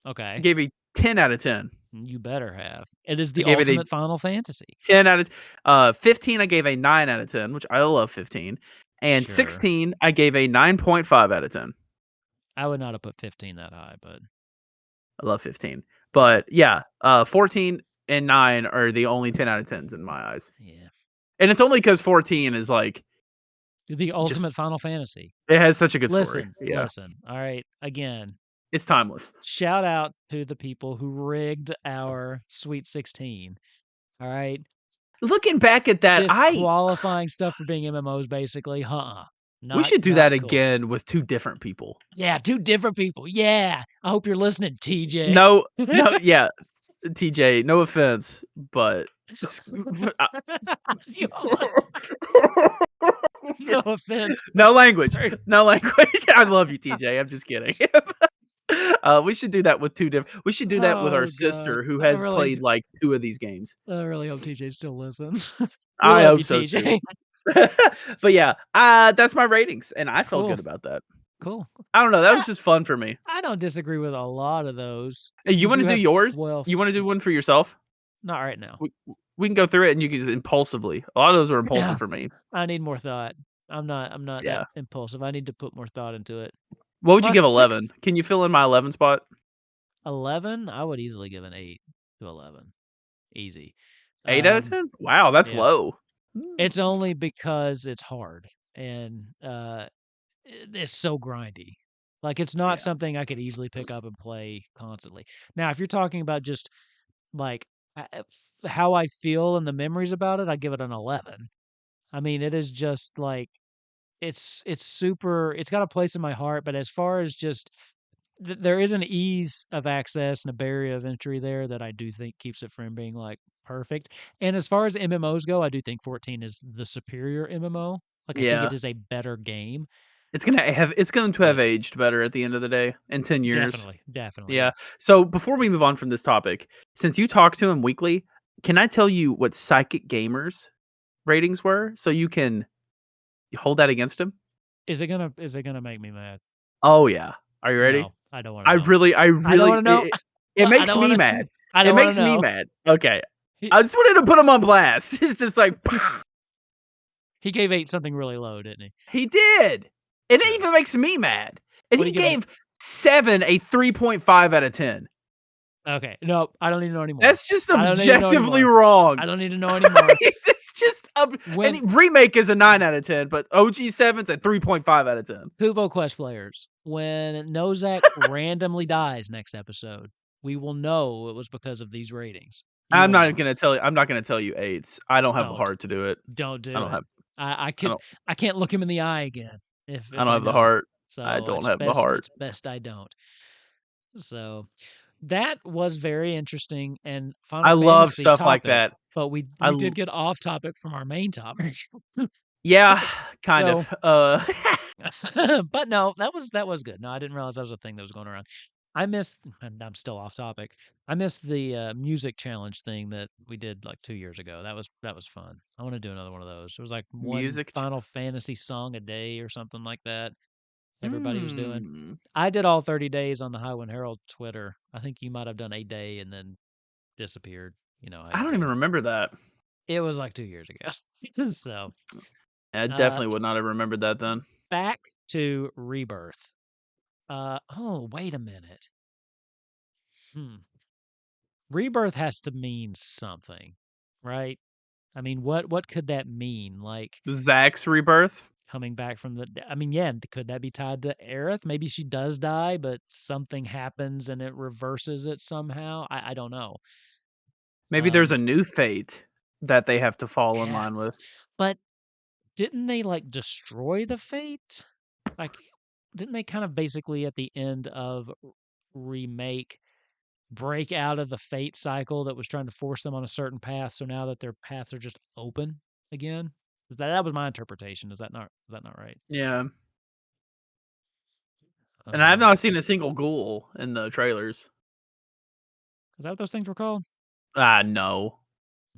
[SPEAKER 2] I
[SPEAKER 1] okay.
[SPEAKER 2] gave a 10 out of 10.
[SPEAKER 1] You better have. It is
[SPEAKER 2] I
[SPEAKER 1] the
[SPEAKER 2] gave it a
[SPEAKER 1] ultimate Final Fantasy.
[SPEAKER 2] 10 out of 15, I gave a 9 out of 10, which I love 15, and
[SPEAKER 1] Sure.
[SPEAKER 2] 16, I gave a 9.5 out of 10.
[SPEAKER 1] I would not have put 15 that high, but
[SPEAKER 2] I love 15. But yeah, 14 and 9 are the only 10 out of 10s in my eyes.
[SPEAKER 1] Yeah.
[SPEAKER 2] And it's only because 14 is like
[SPEAKER 1] The
[SPEAKER 2] just
[SPEAKER 1] ultimate Final Fantasy.
[SPEAKER 2] it has such a good story.
[SPEAKER 1] Listen,
[SPEAKER 2] Yeah.
[SPEAKER 1] listen. All right. Again,
[SPEAKER 2] It's timeless.
[SPEAKER 1] shout out to the people who rigged our Sweet 16. All right.
[SPEAKER 2] Looking back at that,
[SPEAKER 1] Disqualifying stuff for being MMOs, basically.
[SPEAKER 2] we
[SPEAKER 1] Not
[SPEAKER 2] should do
[SPEAKER 1] not
[SPEAKER 2] that
[SPEAKER 1] cool.
[SPEAKER 2] again with 2 different people.
[SPEAKER 1] Yeah, 2 different people. Yeah. I hope you're listening, TJ.
[SPEAKER 2] No, yeah, TJ, no offense, but
[SPEAKER 1] You almost no offense.
[SPEAKER 2] no language. No language. I love you, TJ. I'm just kidding. We should do that with 2 different we should do that with our
[SPEAKER 1] Oh god.
[SPEAKER 2] sister who has played, like, 2 of these games.
[SPEAKER 1] I really hope TJ still listens. We
[SPEAKER 2] I
[SPEAKER 1] love you,
[SPEAKER 2] hope so too.
[SPEAKER 1] TJ.
[SPEAKER 2] But yeah, that's my ratings, and I felt
[SPEAKER 1] Cool.
[SPEAKER 2] good about that.
[SPEAKER 1] Cool.
[SPEAKER 2] I don't know, that was
[SPEAKER 1] I
[SPEAKER 2] just fun for me.
[SPEAKER 1] I don't disagree with a lot of those.
[SPEAKER 2] Hey, you
[SPEAKER 1] You
[SPEAKER 2] wanna
[SPEAKER 1] do
[SPEAKER 2] do
[SPEAKER 1] have
[SPEAKER 2] yours?
[SPEAKER 1] 12.
[SPEAKER 2] You wanna do one for yourself?
[SPEAKER 1] Not right now.
[SPEAKER 2] We can go through it, and you can just impulsively. A lot of those are
[SPEAKER 1] Yeah.
[SPEAKER 2] impulsive for me.
[SPEAKER 1] I need more thought. I'm not that
[SPEAKER 2] Yeah.
[SPEAKER 1] impulsive. I need to put more thought into it.
[SPEAKER 2] What would you
[SPEAKER 1] My
[SPEAKER 2] give
[SPEAKER 1] 6
[SPEAKER 2] 11? Can you fill in my 11 spot?
[SPEAKER 1] 11, I would easily give an 8 to 11. Easy.
[SPEAKER 2] 8 out of 10? Wow, that's
[SPEAKER 1] Yeah.
[SPEAKER 2] low.
[SPEAKER 1] It's only because it's hard and, it's so grindy. Like, it's not
[SPEAKER 2] Yeah.
[SPEAKER 1] something I could easily pick up and play constantly. Now, if you're talking about just, like, how I feel and the memories about it, I'd give it an 11. I mean, it is just, like, it's super it's got a place in my heart, but as far as just there is an ease of access and a barrier of entry there that I do think keeps it from being, like, perfect. And as far as MMOs go, I do think 14 is the superior MMO. Like, I think it
[SPEAKER 2] Yeah.
[SPEAKER 1] is a better game,
[SPEAKER 2] It's going to have
[SPEAKER 1] but
[SPEAKER 2] aged better at the end of the day in 10 years.
[SPEAKER 1] definitely,
[SPEAKER 2] Yeah.
[SPEAKER 1] yeah.
[SPEAKER 2] So before we move on from this topic, since you talk to him weekly, can I tell you what Psychic Gamers ratings were so you can hold that against him?
[SPEAKER 1] Is it gonna make me mad?
[SPEAKER 2] Oh yeah. Are you ready?
[SPEAKER 1] No, I don't wanna
[SPEAKER 2] I
[SPEAKER 1] know.
[SPEAKER 2] really I
[SPEAKER 1] I don't
[SPEAKER 2] really
[SPEAKER 1] wanna know.
[SPEAKER 2] it
[SPEAKER 1] I
[SPEAKER 2] makes
[SPEAKER 1] don't
[SPEAKER 2] me
[SPEAKER 1] wanna
[SPEAKER 2] mad.
[SPEAKER 1] I
[SPEAKER 2] It
[SPEAKER 1] don't wanna
[SPEAKER 2] makes me
[SPEAKER 1] know.
[SPEAKER 2] mad. Okay.
[SPEAKER 1] He
[SPEAKER 2] I just wanted to put him on blast. It's just like
[SPEAKER 1] he gave 8 something really low, didn't he?
[SPEAKER 2] he did. And it
[SPEAKER 1] Good.
[SPEAKER 2] even makes me mad. And
[SPEAKER 1] What'd
[SPEAKER 2] he
[SPEAKER 1] he give him?
[SPEAKER 2] gave 7 a 3.5 out of 10.
[SPEAKER 1] Okay. No, I don't need to know anymore.
[SPEAKER 2] That's just
[SPEAKER 1] I don't need to know
[SPEAKER 2] objectively
[SPEAKER 1] anymore.
[SPEAKER 2] wrong.
[SPEAKER 1] I don't need to know anymore.
[SPEAKER 2] It's just
[SPEAKER 1] When
[SPEAKER 2] remake is a 9 out of 10, but OG 7's a 3.5 out of 10.
[SPEAKER 1] Kubo Quest players, when Nozak randomly dies next episode, we will know it was because of these ratings. You
[SPEAKER 2] I'm
[SPEAKER 1] will
[SPEAKER 2] not
[SPEAKER 1] know.
[SPEAKER 2] gonna tell you. I'm not gonna tell you 8s. I don't have the
[SPEAKER 1] Don't.
[SPEAKER 2] heart to do it.
[SPEAKER 1] Don't
[SPEAKER 2] I
[SPEAKER 1] do
[SPEAKER 2] don't
[SPEAKER 1] it.
[SPEAKER 2] have.
[SPEAKER 1] I
[SPEAKER 2] I
[SPEAKER 1] could
[SPEAKER 2] don't.
[SPEAKER 1] I can't look him in the eye again
[SPEAKER 2] I
[SPEAKER 1] if
[SPEAKER 2] don't
[SPEAKER 1] I
[SPEAKER 2] have the
[SPEAKER 1] know.
[SPEAKER 2] heart. I
[SPEAKER 1] So
[SPEAKER 2] don't have the heart.
[SPEAKER 1] it's best I don't. So that was very interesting and Final
[SPEAKER 2] I love
[SPEAKER 1] Fantasy
[SPEAKER 2] stuff like
[SPEAKER 1] topic,
[SPEAKER 2] that.
[SPEAKER 1] but
[SPEAKER 2] I
[SPEAKER 1] we
[SPEAKER 2] l
[SPEAKER 1] did get off topic from our main topic.
[SPEAKER 2] Yeah, kind
[SPEAKER 1] So
[SPEAKER 2] of.
[SPEAKER 1] but no, that was good. No, I didn't realize that was a thing that was going around. I missed, and I'm still off topic. I missed the music challenge thing that we did like 2 years ago. That was fun. I want to do another one of those. It was like one
[SPEAKER 2] Music.
[SPEAKER 1] Final Fantasy song a day or something like that. Everybody was doing.
[SPEAKER 2] Hmm.
[SPEAKER 1] I did all 30 days on the Highwind Herald Twitter. I think you might have done a day and then disappeared. You know how
[SPEAKER 2] I
[SPEAKER 1] you
[SPEAKER 2] don't
[SPEAKER 1] do.
[SPEAKER 2] even remember that.
[SPEAKER 1] It was like 2 years ago. So,
[SPEAKER 2] I
[SPEAKER 1] uh,
[SPEAKER 2] definitely would not have remembered that then.
[SPEAKER 1] back to Rebirth. Oh, wait a minute. Hmm. Rebirth has to mean something, right? I mean, what could that mean? Like
[SPEAKER 2] Zach's rebirth.
[SPEAKER 1] coming back from I mean, yeah, could that be tied to Aerith? Maybe she does die, but something happens and it reverses it somehow. I don't know.
[SPEAKER 2] Maybe there's
[SPEAKER 1] Um,
[SPEAKER 2] a new fate that they have to fall in
[SPEAKER 1] yeah,
[SPEAKER 2] line with.
[SPEAKER 1] but didn't they like destroy the fate? Like, didn't they kind of basically at the end of remake break out of the fate cycle that was trying to force them on a certain path, so now that their paths are just open again? That was my interpretation. Is that not right?
[SPEAKER 2] Yeah. And I've
[SPEAKER 1] Um,
[SPEAKER 2] not seen a single ghoul in the trailers.
[SPEAKER 1] is that what those things were called?
[SPEAKER 2] No.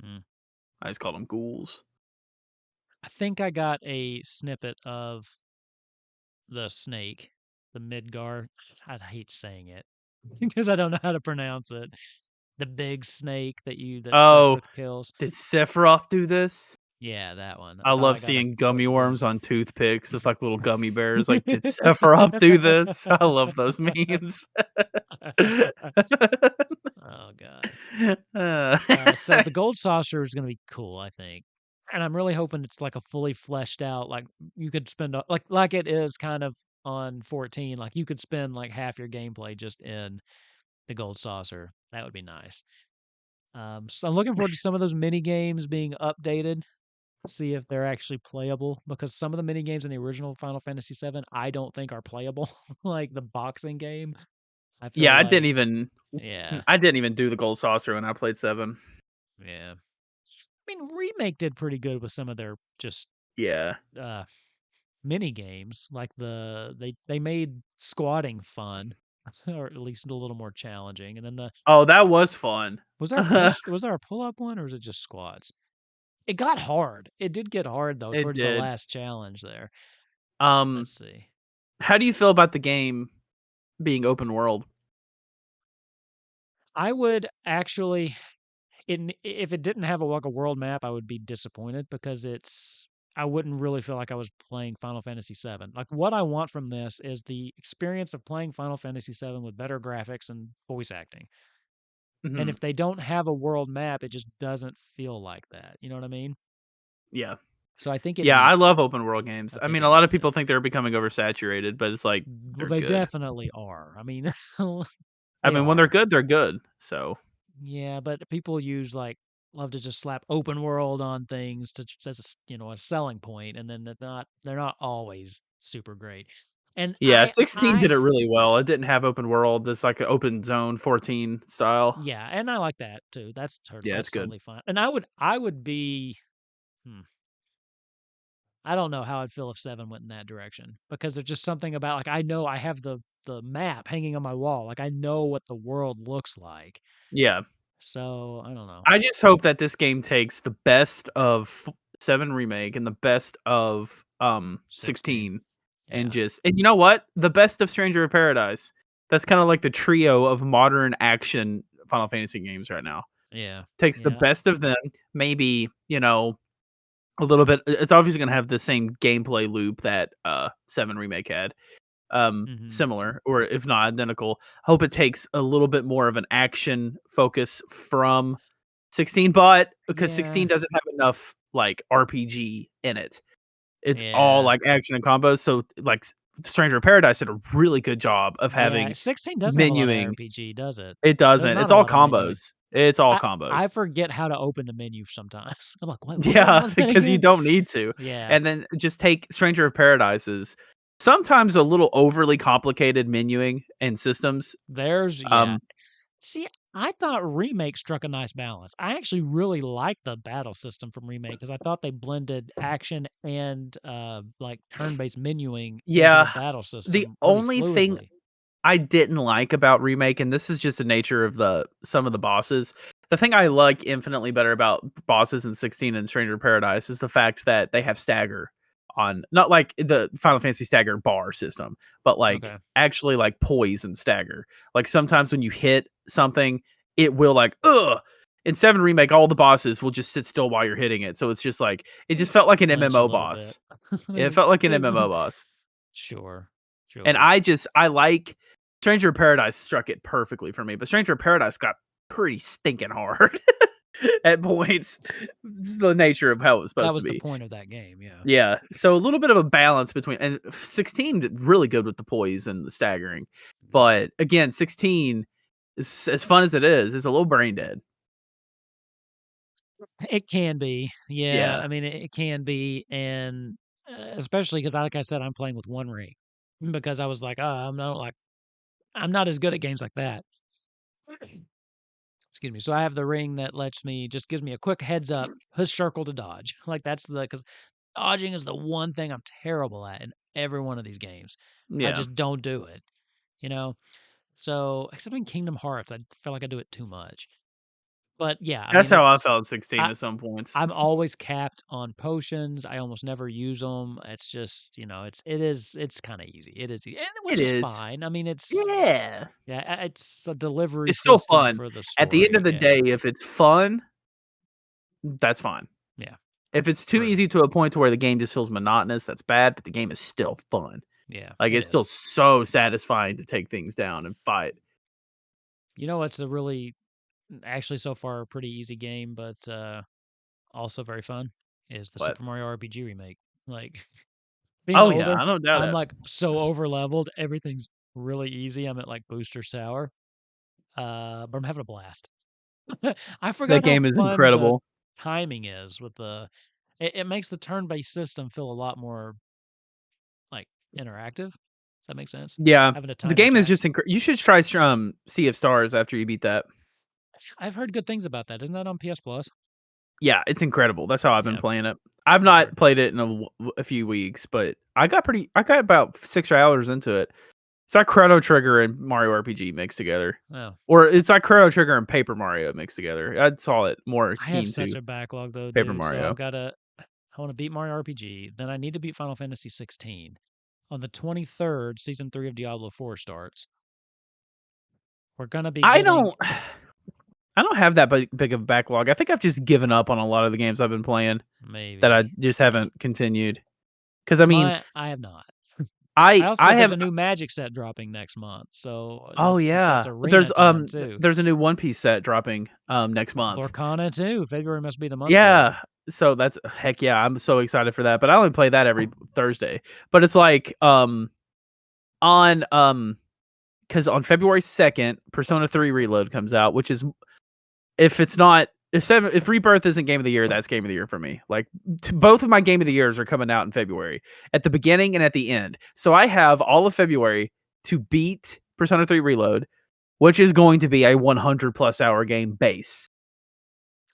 [SPEAKER 1] Mm.
[SPEAKER 2] I just called them ghouls.
[SPEAKER 1] I think I got a snippet of the snake, the Midgar. I hate saying it because I don't know how to pronounce it. The big snake that
[SPEAKER 2] Oh,
[SPEAKER 1] Sephiroth kills.
[SPEAKER 2] did Sephiroth do this?
[SPEAKER 1] Yeah, that one. I
[SPEAKER 2] I
[SPEAKER 1] thought
[SPEAKER 2] love
[SPEAKER 1] I got a
[SPEAKER 2] seeing gummy
[SPEAKER 1] glimpse of
[SPEAKER 2] worms on toothpicks with like little gummy bears. Like, did Sephiroth do this? I love those memes.
[SPEAKER 1] Oh god.
[SPEAKER 2] Uh,
[SPEAKER 1] So the gold saucer is gonna be cool, I think. And I'm really hoping it's like a fully fleshed out, like you could spend like it is kind of on 14. Like you could spend like half your gameplay just in the gold saucer. That would be nice. So I'm looking forward to some of those mini games being updated, see if they're actually playable. Because some of the mini games in the original Final Fantasy VII, I don't think are playable. Like the boxing game, I feel
[SPEAKER 2] yeah,
[SPEAKER 1] like, yeah,
[SPEAKER 2] I didn't even do the gold saucer when I played 7.
[SPEAKER 1] yeah. I mean, Remake did pretty good with some of their just
[SPEAKER 2] Yeah.
[SPEAKER 1] uh mini games. Like they made squatting fun, or at least a little more challenging. And then the
[SPEAKER 2] Oh, that was fun.
[SPEAKER 1] was there a pull up one, or was it just squats? It got hard. It did get hard though
[SPEAKER 2] It
[SPEAKER 1] towards the
[SPEAKER 2] did.
[SPEAKER 1] last challenge there.
[SPEAKER 2] Um,
[SPEAKER 1] Let's see.
[SPEAKER 2] how do you feel about the game being open world?
[SPEAKER 1] I would actually, if it didn't have like a world map, I would be disappointed because I wouldn't really feel like I was playing Final Fantasy VII. Like what I want from this is the experience of playing Final Fantasy VII with better graphics and voice acting. And
[SPEAKER 2] Mhm.
[SPEAKER 1] if they don't have a world map, it just doesn't feel like that. You know what I mean?
[SPEAKER 2] Yeah.
[SPEAKER 1] So I think it
[SPEAKER 2] Yeah, I
[SPEAKER 1] needs it.
[SPEAKER 2] love open world games.
[SPEAKER 1] I
[SPEAKER 2] I
[SPEAKER 1] think
[SPEAKER 2] mean,
[SPEAKER 1] it
[SPEAKER 2] a lot of
[SPEAKER 1] needs it.
[SPEAKER 2] people think they're becoming oversaturated, but it's like
[SPEAKER 1] Well,
[SPEAKER 2] they're
[SPEAKER 1] they
[SPEAKER 2] good.
[SPEAKER 1] definitely are. I mean,
[SPEAKER 2] I
[SPEAKER 1] they
[SPEAKER 2] mean, when they're
[SPEAKER 1] are.
[SPEAKER 2] good, they're good. So,
[SPEAKER 1] Yeah, but people love to just slap open world on things as a selling point, and then they're not always super great. And
[SPEAKER 2] yeah, 16 did it really well. It didn't have open world. It's like an open zone 14 style.
[SPEAKER 1] yeah, and I like that too.
[SPEAKER 2] Yeah, it's
[SPEAKER 1] That's
[SPEAKER 2] good.
[SPEAKER 1] totally fine. And I would be hmm, I don't know how I'd feel if 7 went in that direction because there's just something about like I know I have the map hanging on my wall. Like I know what the world looks like.
[SPEAKER 2] Yeah.
[SPEAKER 1] So, I don't know.
[SPEAKER 2] I just hope that this game takes the best of 7 remake and the best of
[SPEAKER 1] 16.
[SPEAKER 2] 16 and
[SPEAKER 1] Yeah.
[SPEAKER 2] just and you know what? The best of Stranger of Paradise. That's kind of like the trio of modern action Final Fantasy games right now.
[SPEAKER 1] Yeah.
[SPEAKER 2] Takes the
[SPEAKER 1] Yeah.
[SPEAKER 2] best of them, maybe, a little bit it's obviously going to have the same gameplay loop that 7 remake had.
[SPEAKER 1] Mhm.
[SPEAKER 2] Similar or if not identical. Hope it takes a little bit more of an action focus from 16, but because
[SPEAKER 1] Yeah.
[SPEAKER 2] 16 doesn't have enough like RPG in it. It's all
[SPEAKER 1] Yeah.
[SPEAKER 2] like action and combos. So like Stranger of Paradise did a really good job of
[SPEAKER 1] Yeah,
[SPEAKER 2] having
[SPEAKER 1] 16 doesn't have a lot of
[SPEAKER 2] menuing.
[SPEAKER 1] RPG, does it?
[SPEAKER 2] It
[SPEAKER 1] There's
[SPEAKER 2] doesn't.
[SPEAKER 1] not
[SPEAKER 2] It's
[SPEAKER 1] a
[SPEAKER 2] all
[SPEAKER 1] lot of menuing.
[SPEAKER 2] combos. It's all
[SPEAKER 1] I
[SPEAKER 2] combos.
[SPEAKER 1] forget how to open the menu sometimes. I'm like, "What
[SPEAKER 2] Yeah,
[SPEAKER 1] was that
[SPEAKER 2] because you
[SPEAKER 1] again?"
[SPEAKER 2] don't need to.
[SPEAKER 1] Yeah.
[SPEAKER 2] And then just take Stranger of Paradise's sometimes a little overly complicated menuing and systems.
[SPEAKER 1] Yeah.
[SPEAKER 2] Um,
[SPEAKER 1] See, I thought Remake struck a nice balance. I actually really liked the battle system from Remake because I thought they blended action and, like, turn-based menuing into the
[SPEAKER 2] yeah,
[SPEAKER 1] battle
[SPEAKER 2] the
[SPEAKER 1] system really
[SPEAKER 2] only thing
[SPEAKER 1] fluidly.
[SPEAKER 2] I didn't like about Remake, and this is just the nature of the some of the bosses. The thing I like infinitely better about bosses in 16 and Stranger of Paradise is the fact that they have stagger on not like the Final Fantasy stagger bar system, but like
[SPEAKER 1] Okay.
[SPEAKER 2] actually like poise and stagger. Like sometimes when you hit something, it will like ugh. In 7 remake, all the bosses will just sit still while you're hitting it. So it's just like it just felt like an
[SPEAKER 1] Flinch a
[SPEAKER 2] MMO
[SPEAKER 1] little bit.
[SPEAKER 2] boss. It felt like an
[SPEAKER 1] They
[SPEAKER 2] MMO boss.
[SPEAKER 1] Sure.
[SPEAKER 2] And
[SPEAKER 1] Sure.
[SPEAKER 2] I like Stranger of Paradise struck it perfectly for me, but Stranger of Paradise got pretty stinking hard at points. It's the nature of how it was
[SPEAKER 1] That
[SPEAKER 2] supposed to
[SPEAKER 1] was the
[SPEAKER 2] be.
[SPEAKER 1] point of that game, yeah.
[SPEAKER 2] Yeah, so a little bit of a balance between and 16 did really good with the poise and the staggering.
[SPEAKER 1] Yeah.
[SPEAKER 2] But again, 16 is as fun as it is a little brain dead.
[SPEAKER 1] It can be. Yeah,
[SPEAKER 2] Yeah.
[SPEAKER 1] I mean, it can be, and, especially because, like I said, I'm playing with 1 ring because I was like, "Oh, I'm not as good at games like that." Excuse me. So I have the ring that lets me just gives me a quick heads up, push circle to dodge. Like, because dodging is the one thing I'm terrible at in every one of these games. I
[SPEAKER 2] Yeah.
[SPEAKER 1] just don't do it, you know? So, except in Kingdom Hearts, I feel like I do it too much. But, yeah, I
[SPEAKER 2] That's
[SPEAKER 1] mean,
[SPEAKER 2] how I felt in 16
[SPEAKER 1] I
[SPEAKER 2] at some points.
[SPEAKER 1] I'm always capped on potions. I almost never use them. It's just, it's kinda easy. It is ea and
[SPEAKER 2] It
[SPEAKER 1] which is
[SPEAKER 2] is.
[SPEAKER 1] fine. I mean,
[SPEAKER 2] Yeah.
[SPEAKER 1] it's a delivery
[SPEAKER 2] It's still
[SPEAKER 1] system
[SPEAKER 2] fun.
[SPEAKER 1] for the
[SPEAKER 2] At the end
[SPEAKER 1] story.
[SPEAKER 2] of the
[SPEAKER 1] Yeah.
[SPEAKER 2] day, if it's fun, that's fine.
[SPEAKER 1] Yeah.
[SPEAKER 2] If it's too
[SPEAKER 1] True.
[SPEAKER 2] easy to a point to where the game just feels monotonous, that's bad, but the game is still fun.
[SPEAKER 1] Yeah,
[SPEAKER 2] Like,
[SPEAKER 1] it
[SPEAKER 2] it's still
[SPEAKER 1] is.
[SPEAKER 2] so satisfying to take things down and fight.
[SPEAKER 1] You know what's a really actually so far a pretty easy game, but also very fun, is the
[SPEAKER 2] What?
[SPEAKER 1] Super Mario RPG remake. Like being
[SPEAKER 2] Oh yeah,
[SPEAKER 1] older,
[SPEAKER 2] I don't doubt
[SPEAKER 1] I'm
[SPEAKER 2] it.
[SPEAKER 1] like so over leveled. Everything's really easy. I'm at like Booster Tower, but I'm having a blast. I
[SPEAKER 2] That
[SPEAKER 1] forgot how
[SPEAKER 2] game is
[SPEAKER 1] fun the
[SPEAKER 2] incredible.
[SPEAKER 1] timing is with the. It makes the turn-based system feel a lot more like interactive. Does that make sense?
[SPEAKER 2] Yeah,
[SPEAKER 1] Having to
[SPEAKER 2] the
[SPEAKER 1] time your
[SPEAKER 2] game is just
[SPEAKER 1] attacks.
[SPEAKER 2] you should try Sea of Stars after you beat that.
[SPEAKER 1] I've heard good things about that. Isn't that on PS Plus?
[SPEAKER 2] Yeah, it's incredible. That's how I've been
[SPEAKER 1] Yeah,
[SPEAKER 2] playing it. I've
[SPEAKER 1] I've heard.
[SPEAKER 2] not played it in a few weeks, but I got about 6 hours into it. It's like Chrono Trigger and Mario RPG mixed together.
[SPEAKER 1] Oh,
[SPEAKER 2] Or it's like Chrono Trigger and Paper Mario mixed together. I'd saw it more
[SPEAKER 1] I have
[SPEAKER 2] keen
[SPEAKER 1] such
[SPEAKER 2] to
[SPEAKER 1] a backlog though,
[SPEAKER 2] Paper
[SPEAKER 1] dude. So
[SPEAKER 2] Mario.
[SPEAKER 1] I want to beat Mario RPG. Then I need to beat Final Fantasy 16. On the 23rd, season 3 of Diablo 4 starts. We're gonna be
[SPEAKER 2] I
[SPEAKER 1] getting
[SPEAKER 2] don't I don't have that big of a backlog. I think I've just given up on a lot of the games I've been playing that I
[SPEAKER 1] maybe.
[SPEAKER 2] just haven't continued. Because I mean,
[SPEAKER 1] I have not. I
[SPEAKER 2] I
[SPEAKER 1] also
[SPEAKER 2] I
[SPEAKER 1] there's
[SPEAKER 2] have
[SPEAKER 1] a new Magic set dropping next month, so
[SPEAKER 2] oh
[SPEAKER 1] that's
[SPEAKER 2] yeah,
[SPEAKER 1] Arena time too.
[SPEAKER 2] there's a new One Piece set dropping next month.
[SPEAKER 1] Lorcana too. February must be the month for it.
[SPEAKER 2] Yeah, so that's heck yeah, I'm so excited for that. But I only play that every Thursday. But it's like on because on February 2nd, Persona 3 Reload comes out, which is if it's not if Rebirth isn't game of the year, that's game of the year for me. Like both of my game of the years are coming out in February at the beginning and at the end. So I have all of February to beat Persona 3 Reload, which is going to be a 100 plus hour game base.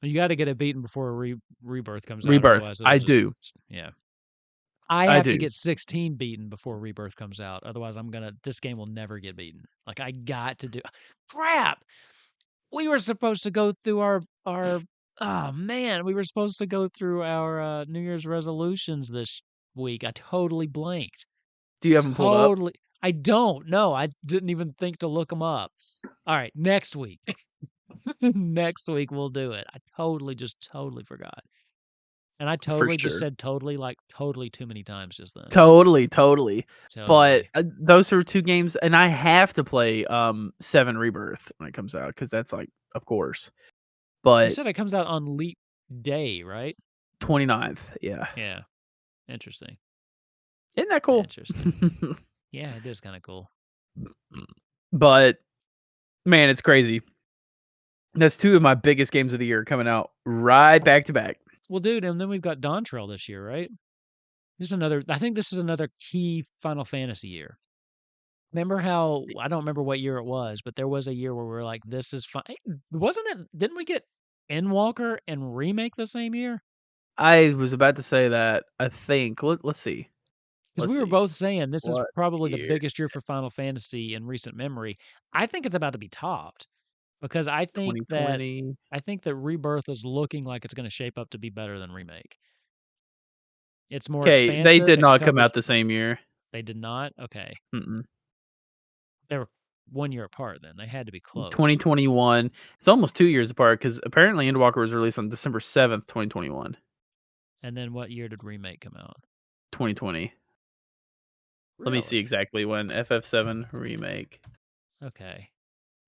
[SPEAKER 1] You got to get it beaten before Rebirth comes out,
[SPEAKER 2] Rebirth,
[SPEAKER 1] otherwise it'll
[SPEAKER 2] I
[SPEAKER 1] just
[SPEAKER 2] do.
[SPEAKER 1] yeah. I
[SPEAKER 2] I
[SPEAKER 1] have to
[SPEAKER 2] do.
[SPEAKER 1] get 16 beaten before Rebirth comes out. Otherwise, this game will never get beaten. Like I got to do crap. We were supposed to go through our oh man, we were supposed to go through our New Year's resolutions this week. I totally blanked.
[SPEAKER 2] Do you have them pulled up?
[SPEAKER 1] Totally. I don't know. I didn't even think to look them up. All right, next week. Next week we'll do it. I totally forgot. And I
[SPEAKER 2] For
[SPEAKER 1] totally just
[SPEAKER 2] sure.
[SPEAKER 1] said totally like totally too many times just then.
[SPEAKER 2] Totally, totally. But
[SPEAKER 1] Totally.
[SPEAKER 2] those are two games, and I have to play 7 Rebirth when it comes out because that's like, of course.
[SPEAKER 1] You
[SPEAKER 2] But
[SPEAKER 1] said it comes out on Leap Day, right?
[SPEAKER 2] 29th, yeah.
[SPEAKER 1] Yeah. Interesting.
[SPEAKER 2] Isn't that cool?
[SPEAKER 1] Interesting. Yeah, it is kind of cool.
[SPEAKER 2] But man, it's crazy. That's two of my biggest games of the year coming out right back to back.
[SPEAKER 1] Well, dude, and then we've got Dawn Trail this year, right? I think this is another key Final Fantasy year. Remember how I don't remember what year it was, but there was a year where we were like, "This is fine." Wasn't it? Didn't we get Endwalker and Remake the same year?
[SPEAKER 2] I was about to say that. I think. Let's see.
[SPEAKER 1] Because
[SPEAKER 2] Let's
[SPEAKER 1] we were
[SPEAKER 2] see.
[SPEAKER 1] both saying this is
[SPEAKER 2] What
[SPEAKER 1] probably the
[SPEAKER 2] year?
[SPEAKER 1] biggest year for Final Fantasy in recent memory. I think it's about to be topped because
[SPEAKER 2] 2020.
[SPEAKER 1] I think that Rebirth is looking like it's going to shape up to be better than Remake. It's more
[SPEAKER 2] Okay, they
[SPEAKER 1] expansive.
[SPEAKER 2] did
[SPEAKER 1] It
[SPEAKER 2] not come
[SPEAKER 1] covers.
[SPEAKER 2] out the same year.
[SPEAKER 1] They did not. Okay,
[SPEAKER 2] Mm-mm.
[SPEAKER 1] they were 1 year apart. Then they had to be close.
[SPEAKER 2] 2021. It's almost 2 years apart because apparently Endwalker was released on December 7th, 2021.
[SPEAKER 1] And then what year did Remake come out?
[SPEAKER 2] 2020. Let me see
[SPEAKER 1] Really?
[SPEAKER 2] exactly when FF7 remake.
[SPEAKER 1] Okay.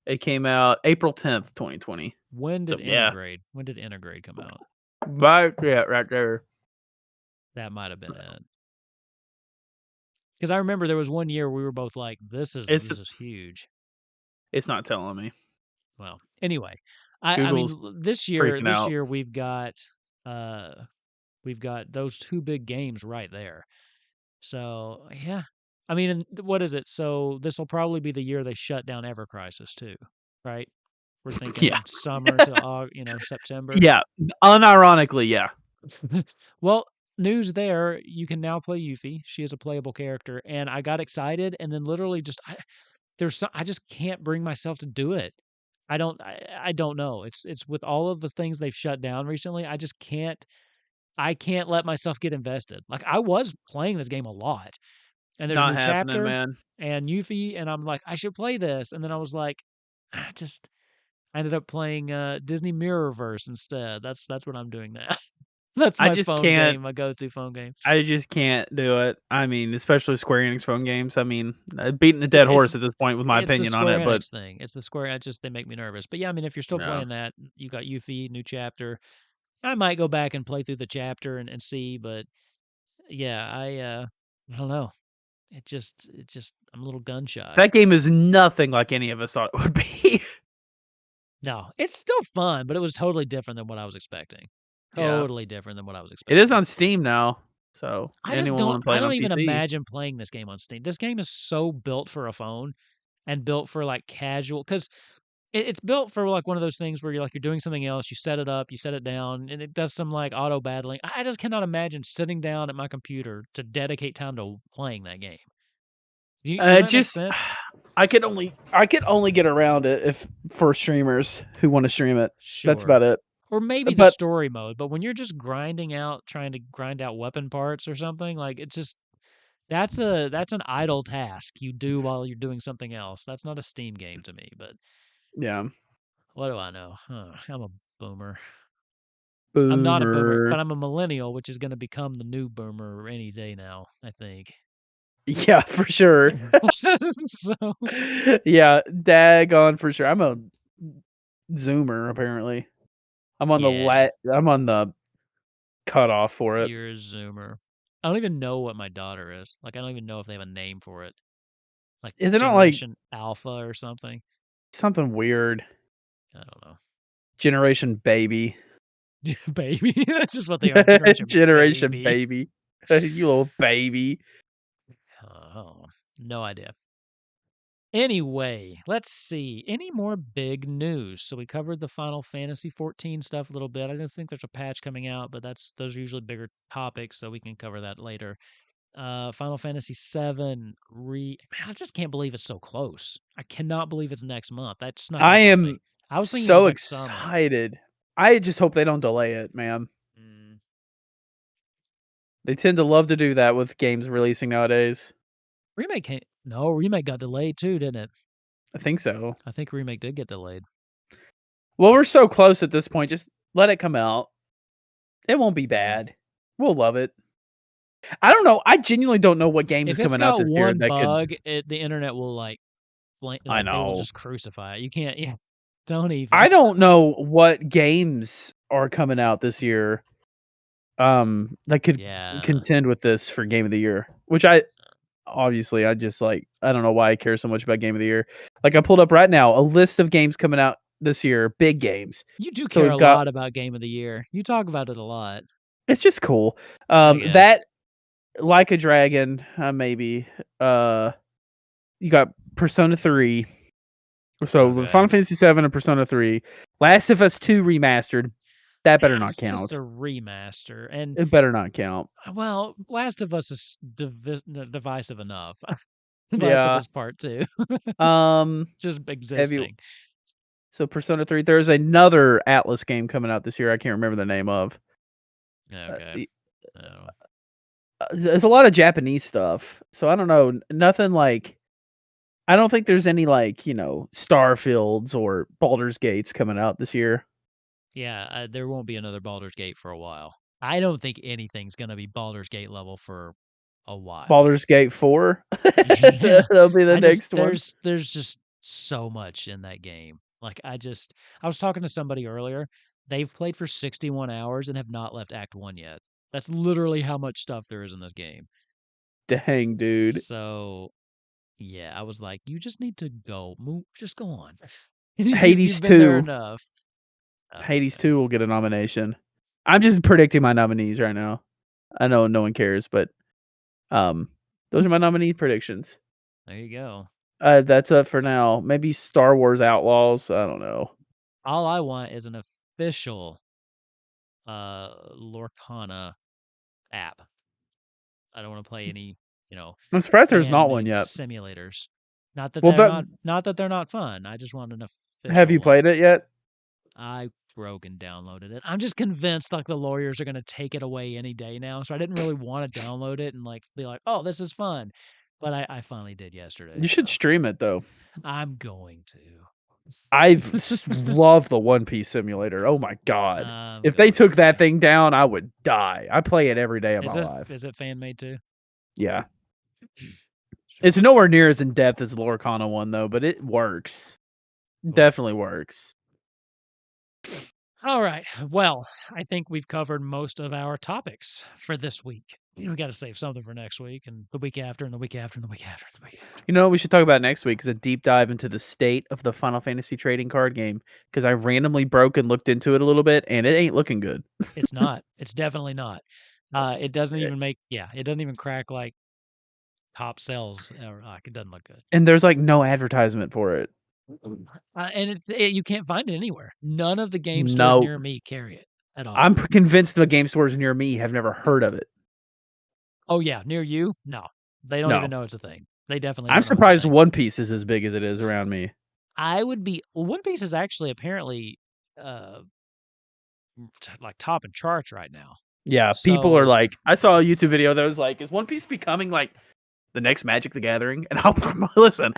[SPEAKER 2] It came out April 10th, 2020.
[SPEAKER 1] When
[SPEAKER 2] So
[SPEAKER 1] did
[SPEAKER 2] yeah,
[SPEAKER 1] Intergrade? When did Intergrade come out?
[SPEAKER 2] right, yeah, right there.
[SPEAKER 1] That might have been it. Because I remember there was 1 year we were both like,
[SPEAKER 2] It's
[SPEAKER 1] this is huge."
[SPEAKER 2] it's not telling me.
[SPEAKER 1] Well, anyway, I mean,
[SPEAKER 2] Google's freaking
[SPEAKER 1] this
[SPEAKER 2] out.
[SPEAKER 1] year uh, we've got those two big games right there. So yeah, I mean, and what is it? So this will probably be the year they shut down Ever Crisis too, right? We're
[SPEAKER 2] Yeah,
[SPEAKER 1] thinking summer to September.
[SPEAKER 2] yeah. Unironically, yeah.
[SPEAKER 1] Well, news there, you can now play Yuffie. She is a playable character, and I got excited, and then literally I just can't bring myself to do it. I don't know. It's with all of the things they've shut down recently, I can't let myself get invested. Like I was playing this game a lot, and there's a
[SPEAKER 2] Not
[SPEAKER 1] new
[SPEAKER 2] happening,
[SPEAKER 1] chapter
[SPEAKER 2] man.
[SPEAKER 1] and Yuffie, and I'm like, I should play this, and then I was like, I ended up playing Disney Mirrorverse instead. That's what I'm doing now. That's
[SPEAKER 2] I
[SPEAKER 1] my
[SPEAKER 2] just
[SPEAKER 1] phone
[SPEAKER 2] can't.
[SPEAKER 1] game, my go-to phone game.
[SPEAKER 2] I just can't do it. I mean, especially Square Enix phone games. I mean, beating the
[SPEAKER 1] It
[SPEAKER 2] dead horse at this point with my
[SPEAKER 1] it's the
[SPEAKER 2] opinion on
[SPEAKER 1] Square
[SPEAKER 2] it, but
[SPEAKER 1] Enix thing. It's the Square I just they make me nervous. But yeah, I mean, if you're still
[SPEAKER 2] no.
[SPEAKER 1] playing that, you got Yuffie, new chapter. I might go back and play through the chapter and see, but yeah, I don't know. It just I'm a little gun shy.
[SPEAKER 2] That game is nothing like any of us thought it would be.
[SPEAKER 1] No, it's still fun, but it was totally different than what I was expecting.
[SPEAKER 2] Yeah.
[SPEAKER 1] Totally different than what I was
[SPEAKER 2] It is
[SPEAKER 1] expecting.
[SPEAKER 2] on Steam now, so anyone wanna play
[SPEAKER 1] I
[SPEAKER 2] it
[SPEAKER 1] don't
[SPEAKER 2] on
[SPEAKER 1] even
[SPEAKER 2] PC.
[SPEAKER 1] imagine playing this game on Steam. This game is so built for a phone and built for like casual because it's built for like one of those things where you're doing something else, you set it up, you set it down, and it does some like auto battling. I just cannot imagine sitting down at my computer to dedicate time to playing that game. Does that make
[SPEAKER 2] Just
[SPEAKER 1] sense?
[SPEAKER 2] I could only get around it if for streamers who wanna stream it. That's
[SPEAKER 1] Sure.
[SPEAKER 2] about it.
[SPEAKER 1] Or maybe the
[SPEAKER 2] But
[SPEAKER 1] story mode, but when you're just grinding out, trying to grind out weapon parts or something, like it's just that's an idle task you do while you're doing something else. That's not a Steam game to me, but
[SPEAKER 2] yeah.
[SPEAKER 1] what do I know? I'm a boomer. I'm not a boomer, but
[SPEAKER 2] Boomer.
[SPEAKER 1] I'm a millennial, which is going to become the new boomer any day now, I think.
[SPEAKER 2] Yeah, for sure.
[SPEAKER 1] So,
[SPEAKER 2] Yeah, daggone for sure. I'm a Zoomer, apparently.
[SPEAKER 1] yeah,
[SPEAKER 2] I'm on the cutoff for it.
[SPEAKER 1] you're a Zoomer. I don't even know what my daughter is. Like, I don't even know if they have a name for it. Like
[SPEAKER 2] Is it not like
[SPEAKER 1] Generation Alpha or something.
[SPEAKER 2] something weird?
[SPEAKER 1] I don't know.
[SPEAKER 2] Generation baby.
[SPEAKER 1] Baby. That's just what they are. Generation
[SPEAKER 2] Generation
[SPEAKER 1] Baby.
[SPEAKER 2] baby. You little baby.
[SPEAKER 1] Oh, no idea. Anyway, let's see. Any more big news? So we covered the Final Fantasy 14 stuff a little bit. I don't think there's a patch coming out, but those are usually bigger topics, so we can cover that later. Final Fantasy 7 Man, I just can't believe it's so close. I cannot believe it's next month. That snuck
[SPEAKER 2] I
[SPEAKER 1] up on me.
[SPEAKER 2] am
[SPEAKER 1] I was thinking it was
[SPEAKER 2] so
[SPEAKER 1] next summer.
[SPEAKER 2] excited. I just hope they don't delay it, man.
[SPEAKER 1] Mm.
[SPEAKER 2] They tend to love to do that with games releasing nowadays.
[SPEAKER 1] Remake got delayed too, didn't it?
[SPEAKER 2] I think so.
[SPEAKER 1] I think remake did get delayed.
[SPEAKER 2] Well, we're so close at this point. Just let it come out. It won't be
[SPEAKER 1] Mm.
[SPEAKER 2] bad. We'll love it. I don't know. I genuinely don't know what game is
[SPEAKER 1] If it's
[SPEAKER 2] coming out
[SPEAKER 1] got
[SPEAKER 2] this year
[SPEAKER 1] one
[SPEAKER 2] that could.
[SPEAKER 1] bug, the internet will
[SPEAKER 2] I
[SPEAKER 1] they will
[SPEAKER 2] know.
[SPEAKER 1] just crucify it. You can't, yeah, don't even.
[SPEAKER 2] I don't know what games are coming out this year, that could
[SPEAKER 1] Yeah,
[SPEAKER 2] contend with this for game of the year, which I just, like, I don't know why I care so much about game of the year. Like, I pulled up right now a list of games coming out this year, big games.
[SPEAKER 1] you do
[SPEAKER 2] So
[SPEAKER 1] care
[SPEAKER 2] we've
[SPEAKER 1] a
[SPEAKER 2] got
[SPEAKER 1] lot about game of the year. You talk about it a lot,
[SPEAKER 2] it's just cool.
[SPEAKER 1] I guess.
[SPEAKER 2] That Like a Dragon, maybe. Uh, you got Persona 3. So the
[SPEAKER 1] Okay.
[SPEAKER 2] Final Fantasy 7 and Persona 3. Last of Us 2 remastered. That better not
[SPEAKER 1] It's just a
[SPEAKER 2] count.
[SPEAKER 1] remaster, and
[SPEAKER 2] It better not count.
[SPEAKER 1] well, Last of Us is divisive enough. Last of
[SPEAKER 2] Yeah.
[SPEAKER 1] Us Part 2,
[SPEAKER 2] Um,
[SPEAKER 1] just
[SPEAKER 2] have you
[SPEAKER 1] existing.
[SPEAKER 2] so Persona 3, there's another Atlas game coming out this year I can't remember the name of.
[SPEAKER 1] Okay.
[SPEAKER 2] The
[SPEAKER 1] Oh.
[SPEAKER 2] there's a lot of Japanese stuff. So I don't know, nothing like I don't think there's any like, Starfields or Baldur's Gates coming out this year.
[SPEAKER 1] Yeah, there won't be another Baldur's Gate for a while. I don't think anything's gonna be Baldur's Gate level for a while.
[SPEAKER 2] Baldur's Gate 4.
[SPEAKER 1] Yeah.
[SPEAKER 2] That'll be the
[SPEAKER 1] I just
[SPEAKER 2] next one.
[SPEAKER 1] there's just so much in that game. Like I was talking to somebody earlier. They've played for 61 hours and have not left Act 1 yet. That's literally how much stuff there is in this game.
[SPEAKER 2] Dang, dude.
[SPEAKER 1] So, yeah, I was like, you just need to go. Move, just go on.
[SPEAKER 2] Hades
[SPEAKER 1] You've been there
[SPEAKER 2] 2.
[SPEAKER 1] enough. Oh,
[SPEAKER 2] Hades
[SPEAKER 1] okay.
[SPEAKER 2] 2 will get a nomination. I'm just predicting my nominees right now. I know no one cares, but um those are my nominee predictions.
[SPEAKER 1] There you go.
[SPEAKER 2] That's it for now. Maybe Star Wars Outlaws. I don't know.
[SPEAKER 1] All I want is an official Lorcana app. I don't want to play any, you know,
[SPEAKER 2] I'm surprised there's not one
[SPEAKER 1] fan-made
[SPEAKER 2] yet.
[SPEAKER 1] simulators. Not that
[SPEAKER 2] Well,
[SPEAKER 1] they're
[SPEAKER 2] that
[SPEAKER 1] not that they're not fun. I just want an
[SPEAKER 2] have
[SPEAKER 1] official
[SPEAKER 2] you
[SPEAKER 1] one.
[SPEAKER 2] played it yet?
[SPEAKER 1] I broke and downloaded it. I'm just convinced like the lawyers are gonna take it away any day now. So I didn't really want to download it and like be like, oh, this is fun. But I finally did yesterday.
[SPEAKER 2] You should
[SPEAKER 1] So
[SPEAKER 2] stream it though.
[SPEAKER 1] I'm going to.
[SPEAKER 2] I love the One Piece simulator. Oh my god. If they took that thing down, I would die. I play it every day of my life.
[SPEAKER 1] Is it fan made too?
[SPEAKER 2] Yeah. It's
[SPEAKER 1] Sure.
[SPEAKER 2] nowhere near as in depth as the Lorcana one though, but it works.
[SPEAKER 1] Cool.
[SPEAKER 2] Definitely works.
[SPEAKER 1] All right. Well, I think we've covered most of our topics for this week. We got to save something for next week and the week after and the week after and the week after and the week after.
[SPEAKER 2] You know what we should talk about next week is a deep dive into the state of the Final Fantasy trading card game because I randomly broke and looked into it a little bit and it ain't looking good.
[SPEAKER 1] It's not. It's definitely not. It doesn't even make. Yeah, it doesn't even crack like top sales. Like it doesn't look good.
[SPEAKER 2] And there's like no advertisement for it.
[SPEAKER 1] And you can't find it anywhere. None of the game stores
[SPEAKER 2] No.
[SPEAKER 1] near me carry it at all.
[SPEAKER 2] I'm convinced the game stores near me have never heard of it.
[SPEAKER 1] Oh yeah, near you? No, they don't even
[SPEAKER 2] No.
[SPEAKER 1] know it's a thing. They definitely
[SPEAKER 2] I'm
[SPEAKER 1] don't know it's a
[SPEAKER 2] surprised
[SPEAKER 1] thing.
[SPEAKER 2] One Piece is as big as it is around me.
[SPEAKER 1] One Piece is actually apparently like top in charts right now.
[SPEAKER 2] Yeah, people are
[SPEAKER 1] So
[SPEAKER 2] like, I saw a YouTube video that was like, is One Piece becoming like the next Magic the Gathering? And I'll listen,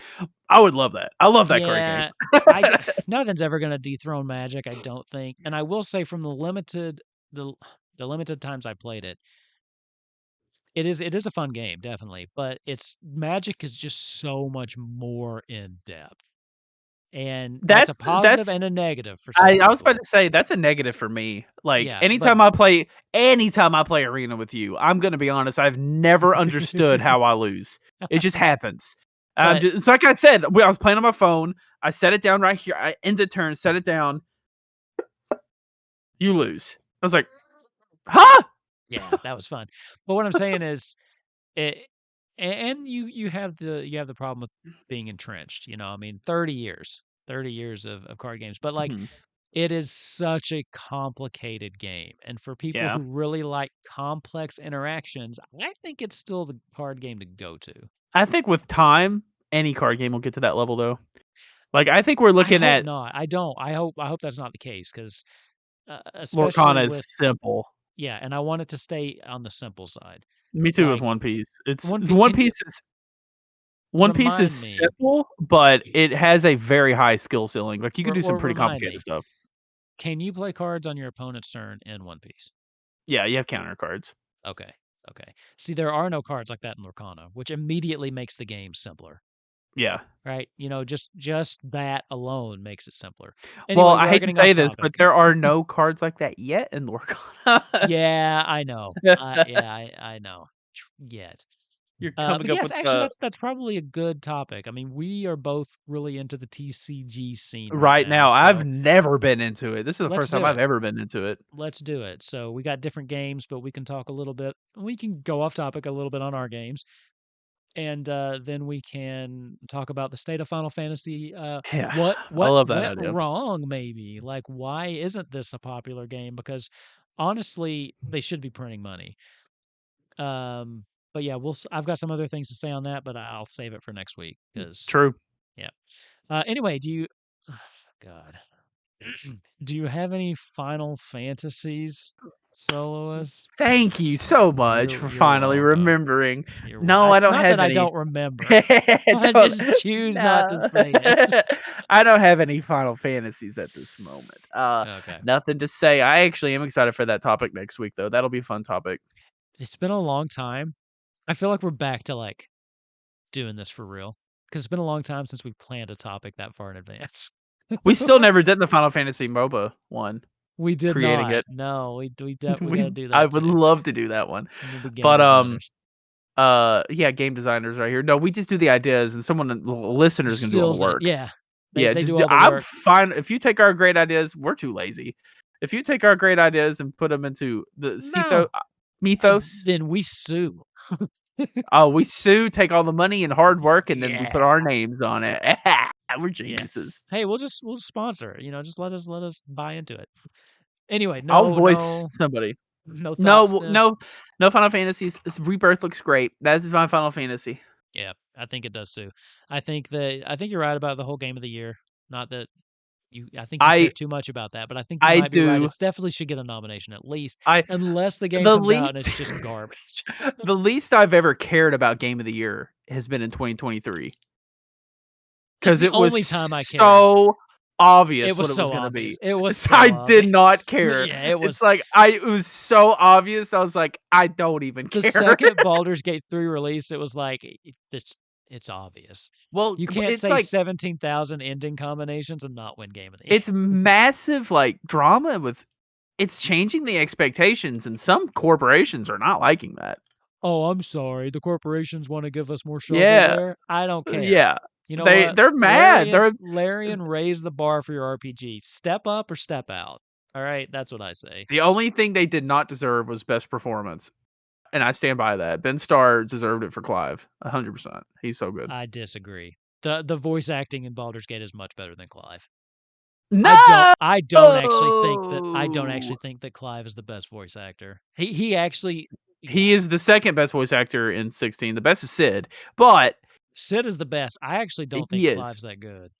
[SPEAKER 2] I would love that. I love that card
[SPEAKER 1] yeah,
[SPEAKER 2] game.
[SPEAKER 1] nothing's ever gonna dethrone Magic, I don't think. And I will say from the the limited times I played it, it is a fun game, definitely. But it's Magic is just so much more in depth. And that's a positive
[SPEAKER 2] That's
[SPEAKER 1] and a negative for some
[SPEAKER 2] I was about
[SPEAKER 1] people.
[SPEAKER 2] to say that's a negative for me. Like
[SPEAKER 1] Yeah, but
[SPEAKER 2] anytime I play Arena with you, I'm gonna be honest, I've never understood how I lose. It just happens.
[SPEAKER 1] but
[SPEAKER 2] It's like I said, I was playing on my phone. I set it down right here. I end the turn, set it down. You lose. I was like, huh?
[SPEAKER 1] yeah, that was fun. But what I'm saying is it and you have the problem with being entrenched, you know. I mean, 30 years of card games. But like
[SPEAKER 2] Mhm.
[SPEAKER 1] it is such a complicated game. And for people
[SPEAKER 2] Yeah.
[SPEAKER 1] who really like complex interactions, I think it's still the card game to go to.
[SPEAKER 2] I think with time, any card game will get to that level though. Like I think we're
[SPEAKER 1] I
[SPEAKER 2] looking
[SPEAKER 1] hope
[SPEAKER 2] at
[SPEAKER 1] not. I don't. I hope that's not the case because especially
[SPEAKER 2] Lorcana is
[SPEAKER 1] with
[SPEAKER 2] simple.
[SPEAKER 1] yeah, and I want it to stay on the simple side.
[SPEAKER 2] Me too with
[SPEAKER 1] Like
[SPEAKER 2] One Piece. It's
[SPEAKER 1] one P
[SPEAKER 2] One
[SPEAKER 1] can you
[SPEAKER 2] Piece is One Piece is
[SPEAKER 1] remind me
[SPEAKER 2] simple, but it has a very high skill ceiling. Like you could do some
[SPEAKER 1] or
[SPEAKER 2] pretty
[SPEAKER 1] remind
[SPEAKER 2] complicated
[SPEAKER 1] me,
[SPEAKER 2] stuff.
[SPEAKER 1] can you play cards on your opponent's turn in One Piece?
[SPEAKER 2] Yeah, you have counter cards.
[SPEAKER 1] Okay. Okay. See, there are no cards like that in Lorcana, which immediately makes the game simpler,
[SPEAKER 2] Yeah.
[SPEAKER 1] right? You know, just that alone makes it simpler.
[SPEAKER 2] Well,
[SPEAKER 1] Anyway,
[SPEAKER 2] I
[SPEAKER 1] we are
[SPEAKER 2] hate to
[SPEAKER 1] getting off
[SPEAKER 2] say this,
[SPEAKER 1] topic.
[SPEAKER 2] but there are no cards like that yet in Lorcana.
[SPEAKER 1] Yeah, I know. I know. Yet.
[SPEAKER 2] You're coming
[SPEAKER 1] But
[SPEAKER 2] up
[SPEAKER 1] yes,
[SPEAKER 2] with
[SPEAKER 1] actually,
[SPEAKER 2] the
[SPEAKER 1] that's probably a good topic. I mean, we are both really into the TCG scene right
[SPEAKER 2] right
[SPEAKER 1] now,
[SPEAKER 2] now. I've
[SPEAKER 1] so
[SPEAKER 2] never been into it. This is the
[SPEAKER 1] let's
[SPEAKER 2] first time
[SPEAKER 1] do
[SPEAKER 2] I've
[SPEAKER 1] it.
[SPEAKER 2] ever been into it.
[SPEAKER 1] Let's do it. So we got different games, but we can talk a little bit. We can go off topic a little bit on our games, and then we can talk about the state of Final Fantasy.
[SPEAKER 2] Yeah. I
[SPEAKER 1] What
[SPEAKER 2] love that
[SPEAKER 1] went
[SPEAKER 2] idea.
[SPEAKER 1] wrong? Maybe like why isn't this a popular game? Because honestly, they should be printing money. Um, but yeah, I've got some other things to say on that, but I'll save it for next week because
[SPEAKER 2] True.
[SPEAKER 1] yeah. Anyway, do you? God, do you have any Final Fantasies, Soloists?
[SPEAKER 2] Thank you so much for
[SPEAKER 1] You're
[SPEAKER 2] finally
[SPEAKER 1] welcome.
[SPEAKER 2] remembering. No, I
[SPEAKER 1] It's
[SPEAKER 2] don't
[SPEAKER 1] not that
[SPEAKER 2] have
[SPEAKER 1] I
[SPEAKER 2] any.
[SPEAKER 1] don't remember. I
[SPEAKER 2] Don't
[SPEAKER 1] just choose not to
[SPEAKER 2] no.
[SPEAKER 1] say it.
[SPEAKER 2] I don't have any Final Fantasies at this moment.
[SPEAKER 1] Okay.
[SPEAKER 2] Nothing to say. I actually am excited for that topic next week, though. That'll be a fun topic.
[SPEAKER 1] It's been a long time. I feel like we're back to like doing this for real because it's been a long time since we planned a topic that far in advance.
[SPEAKER 2] We still never did the Final Fantasy MOBA one,
[SPEAKER 1] We did
[SPEAKER 2] creating
[SPEAKER 1] not.
[SPEAKER 2] it.
[SPEAKER 1] No, we definitely got to do
[SPEAKER 2] I
[SPEAKER 1] that
[SPEAKER 2] would
[SPEAKER 1] too.
[SPEAKER 2] love to do that one.
[SPEAKER 1] We'll be game
[SPEAKER 2] But
[SPEAKER 1] designers.
[SPEAKER 2] yeah, game designers right here. No, we just do the ideas and someone the listeners gonna do all
[SPEAKER 1] Still
[SPEAKER 2] the
[SPEAKER 1] saying,
[SPEAKER 2] work.
[SPEAKER 1] yeah,
[SPEAKER 2] Yeah,
[SPEAKER 1] they
[SPEAKER 2] just
[SPEAKER 1] do
[SPEAKER 2] do
[SPEAKER 1] all the
[SPEAKER 2] I'm
[SPEAKER 1] work.
[SPEAKER 2] fine if you take our great ideas, we're too lazy. If you take our great ideas and put them into the
[SPEAKER 1] No,
[SPEAKER 2] mythos,
[SPEAKER 1] then we sue.
[SPEAKER 2] oh, we sue, take all the money and hard work, and then we put
[SPEAKER 1] Yeah.
[SPEAKER 2] our names on it. We're
[SPEAKER 1] Yeah.
[SPEAKER 2] geniuses.
[SPEAKER 1] Hey, we'll sponsor it, you know, just let us buy into it. Anyway,
[SPEAKER 2] I'll voice somebody.
[SPEAKER 1] no
[SPEAKER 2] No,
[SPEAKER 1] thoughts.
[SPEAKER 2] no Final Fantasies. Rebirth looks great. That's my Final Fantasy.
[SPEAKER 1] Yeah, I think it does too. I think you're right about the whole game of the year. Not that I think you care
[SPEAKER 2] I
[SPEAKER 1] too much about that, but I think you
[SPEAKER 2] I
[SPEAKER 1] might be right.
[SPEAKER 2] do.
[SPEAKER 1] It definitely should get a nomination at least,
[SPEAKER 2] I
[SPEAKER 1] unless the game
[SPEAKER 2] the
[SPEAKER 1] comes out and
[SPEAKER 2] least
[SPEAKER 1] it's just garbage.
[SPEAKER 2] the least I've ever cared about Game of the Year has been in 2023.
[SPEAKER 1] It's
[SPEAKER 2] Because
[SPEAKER 1] the
[SPEAKER 2] it was
[SPEAKER 1] only time I cared.
[SPEAKER 2] so obvious
[SPEAKER 1] It was
[SPEAKER 2] what it was
[SPEAKER 1] so
[SPEAKER 2] gonna
[SPEAKER 1] obvious.
[SPEAKER 2] be.
[SPEAKER 1] It was
[SPEAKER 2] So I
[SPEAKER 1] so
[SPEAKER 2] did not
[SPEAKER 1] obvious.
[SPEAKER 2] care.
[SPEAKER 1] Yeah, it
[SPEAKER 2] It's
[SPEAKER 1] was
[SPEAKER 2] like it was so obvious. I was like, I don't even
[SPEAKER 1] the
[SPEAKER 2] care.
[SPEAKER 1] second Baldur's Gate 3 released, it was like, it's obvious.
[SPEAKER 2] Well,
[SPEAKER 1] You can't
[SPEAKER 2] it's
[SPEAKER 1] say
[SPEAKER 2] like
[SPEAKER 1] 17,000 ending combinations and not win Game of the Year.
[SPEAKER 2] it's massive like drama with it's changing the expectations, and some corporations are not liking that.
[SPEAKER 1] "Oh, I'm sorry, the corporations wanna give us more
[SPEAKER 2] Yeah,
[SPEAKER 1] shovelware? I don't care."
[SPEAKER 2] yeah.
[SPEAKER 1] You know
[SPEAKER 2] They
[SPEAKER 1] what?
[SPEAKER 2] they're mad.
[SPEAKER 1] Larian raised the bar for your RPG. Step up or step out. Alright? That's what I say.
[SPEAKER 2] The only thing they did not deserve was best performance, and I stand by that. Ben Starr deserved it for Clive, 100%. He's so good.
[SPEAKER 1] I disagree. The voice acting in Baldur's Gate is much better than Clive.
[SPEAKER 2] No!
[SPEAKER 1] I don't actually think that Clive is the best voice actor. He actually yeah.
[SPEAKER 2] He is the second best voice actor in 16. The best is Sid, but
[SPEAKER 1] Sid is the best. I actually don't think
[SPEAKER 2] he is.
[SPEAKER 1] Clive's that good.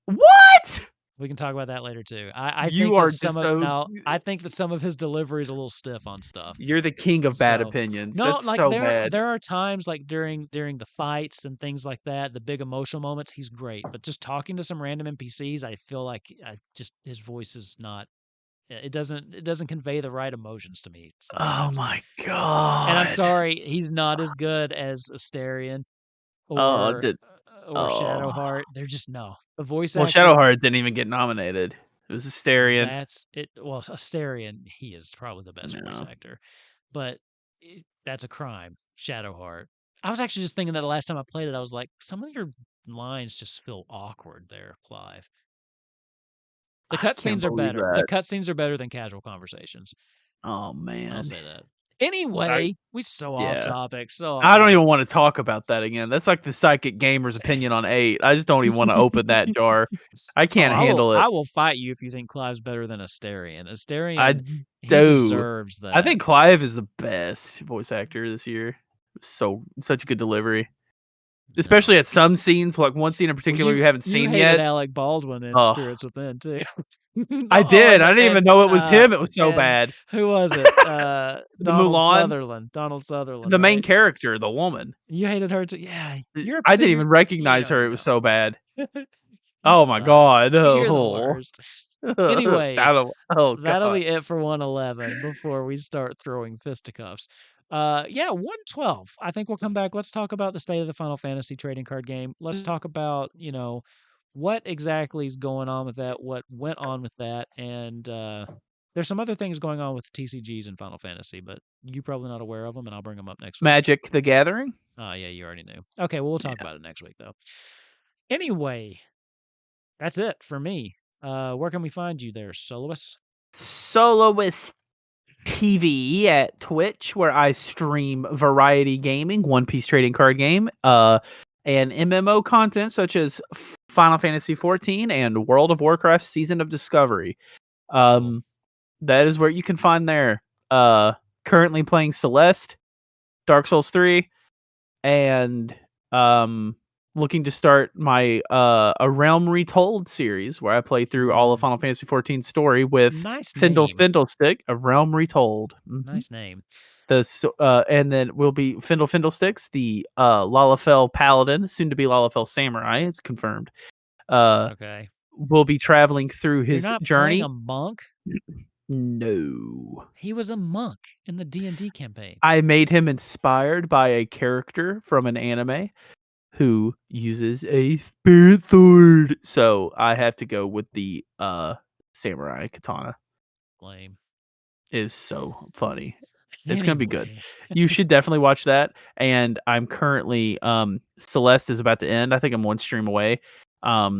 [SPEAKER 2] What?
[SPEAKER 1] We can talk about that later too. I
[SPEAKER 2] You
[SPEAKER 1] think that
[SPEAKER 2] are
[SPEAKER 1] some
[SPEAKER 2] just
[SPEAKER 1] of
[SPEAKER 2] so
[SPEAKER 1] no, I think that some of his delivery is a little stiff on stuff.
[SPEAKER 2] you're the king of bad
[SPEAKER 1] So,
[SPEAKER 2] opinions.
[SPEAKER 1] no,
[SPEAKER 2] That's
[SPEAKER 1] like
[SPEAKER 2] so bad.
[SPEAKER 1] there are times like during the fights and things like that, the big emotional moments, he's great. But just talking to some random NPCs, I feel like I just his voice is not it doesn't convey the right emotions to me
[SPEAKER 2] Oh
[SPEAKER 1] sometimes.
[SPEAKER 2] my
[SPEAKER 1] And I'm
[SPEAKER 2] god.
[SPEAKER 1] sorry, he's not as good as Asterion
[SPEAKER 2] Oh,
[SPEAKER 1] or
[SPEAKER 2] did oh.
[SPEAKER 1] Shadowheart. They're just no. The voice
[SPEAKER 2] Well,
[SPEAKER 1] acting,
[SPEAKER 2] Shadowheart didn't even get nominated. It was Asterion.
[SPEAKER 1] that's it. Well, Asterion, he is probably the best voice
[SPEAKER 2] No.
[SPEAKER 1] actor, but that's a crime. Shadowheart. I was actually just thinking that the last time I played it, I was like, some of your lines just feel awkward there, Clive. The
[SPEAKER 2] I can't
[SPEAKER 1] cutscenes are
[SPEAKER 2] believe
[SPEAKER 1] better. The
[SPEAKER 2] that.
[SPEAKER 1] cutscenes are better than casual conversations.
[SPEAKER 2] Oh,
[SPEAKER 1] I'll
[SPEAKER 2] man.
[SPEAKER 1] say that.
[SPEAKER 2] I
[SPEAKER 1] Anyway, we so off
[SPEAKER 2] yeah.
[SPEAKER 1] topic. So off
[SPEAKER 2] I don't
[SPEAKER 1] topic.
[SPEAKER 2] even wanna talk about that again. That's like the psychic gamer's opinion on 8. I just don't even wanna open that jar. I
[SPEAKER 1] Oh,
[SPEAKER 2] can't handle it.
[SPEAKER 1] I will fight you if you think Clive's better than Asterion.
[SPEAKER 2] I
[SPEAKER 1] Asterion, he
[SPEAKER 2] do.
[SPEAKER 1] deserves
[SPEAKER 2] I
[SPEAKER 1] that.
[SPEAKER 2] think Clive is the best voice actor this year. So such good delivery.
[SPEAKER 1] No.
[SPEAKER 2] Especially at some scenes, like one scene in
[SPEAKER 1] Well,
[SPEAKER 2] particular you haven't
[SPEAKER 1] you
[SPEAKER 2] seen
[SPEAKER 1] hated
[SPEAKER 2] yet.
[SPEAKER 1] Alec Baldwin in
[SPEAKER 2] Oh,
[SPEAKER 1] Spirits Within too.
[SPEAKER 2] I
[SPEAKER 1] Oh,
[SPEAKER 2] did. I didn't even know it was him. It was so
[SPEAKER 1] and
[SPEAKER 2] bad.
[SPEAKER 1] who was it?
[SPEAKER 2] The Mulan,
[SPEAKER 1] Donald Sutherland,
[SPEAKER 2] the main
[SPEAKER 1] right?
[SPEAKER 2] character, the woman.
[SPEAKER 1] You hated her too. Yeah, you're
[SPEAKER 2] I
[SPEAKER 1] see,
[SPEAKER 2] didn't even
[SPEAKER 1] you
[SPEAKER 2] recognize
[SPEAKER 1] don't
[SPEAKER 2] her. It
[SPEAKER 1] even
[SPEAKER 2] was
[SPEAKER 1] know.
[SPEAKER 2] so bad.
[SPEAKER 1] You
[SPEAKER 2] Oh my
[SPEAKER 1] suck.
[SPEAKER 2] god.
[SPEAKER 1] You're the
[SPEAKER 2] Oh.
[SPEAKER 1] worst. Anyway,
[SPEAKER 2] Oh
[SPEAKER 1] that'll
[SPEAKER 2] god.
[SPEAKER 1] be it for 111 before we start throwing fisticuffs. Yeah, 112. I think we'll come back. Let's talk about the state of the Final Fantasy trading card game. Let's talk about, what exactly is going on with that, what went on with that, and there's some other things going on with TCGs in Final Fantasy, but you're probably not aware of them, and I'll bring them up next week.
[SPEAKER 2] Magic the Gathering?
[SPEAKER 1] Oh, yeah, you already knew. Okay, well, we'll talk
[SPEAKER 2] Yeah.
[SPEAKER 1] about it next week, though. Anyway, that's it for me. Where can we find you there, Soloist?
[SPEAKER 2] Soloist TV at Twitch, where I stream variety gaming, One Piece trading card game, and MMO content such as Final Fantasy XIV and World of Warcraft Season of Discovery.
[SPEAKER 1] Cool.
[SPEAKER 2] That is where you can find there. Currently playing Celeste, Dark Souls 3, and looking to start my A Realm Retold series where I play through all of
[SPEAKER 1] Ooh,
[SPEAKER 2] Final Fantasy XIV story with
[SPEAKER 1] nice
[SPEAKER 2] Findle
[SPEAKER 1] name.
[SPEAKER 2] Fiddlestick, A Realm Retold.
[SPEAKER 1] Nice name.
[SPEAKER 2] And then will be Findle Fiddlesticks, the Lalafell Paladin, soon to be Lalafell Samurai, it's confirmed.
[SPEAKER 1] Okay.
[SPEAKER 2] Will be traveling through
[SPEAKER 1] You're
[SPEAKER 2] his
[SPEAKER 1] not playing a
[SPEAKER 2] journey.
[SPEAKER 1] monk?
[SPEAKER 2] No.
[SPEAKER 1] He was a monk in the D&D campaign.
[SPEAKER 2] I made him inspired by a character from an anime who uses a spirit sword. So I have to go with the samurai katana.
[SPEAKER 1] Lame.
[SPEAKER 2] It is so funny. It's gonna be good.
[SPEAKER 1] Anyway.
[SPEAKER 2] You should definitely watch that. And I'm currently Celeste is about to end. I think I'm one stream away. I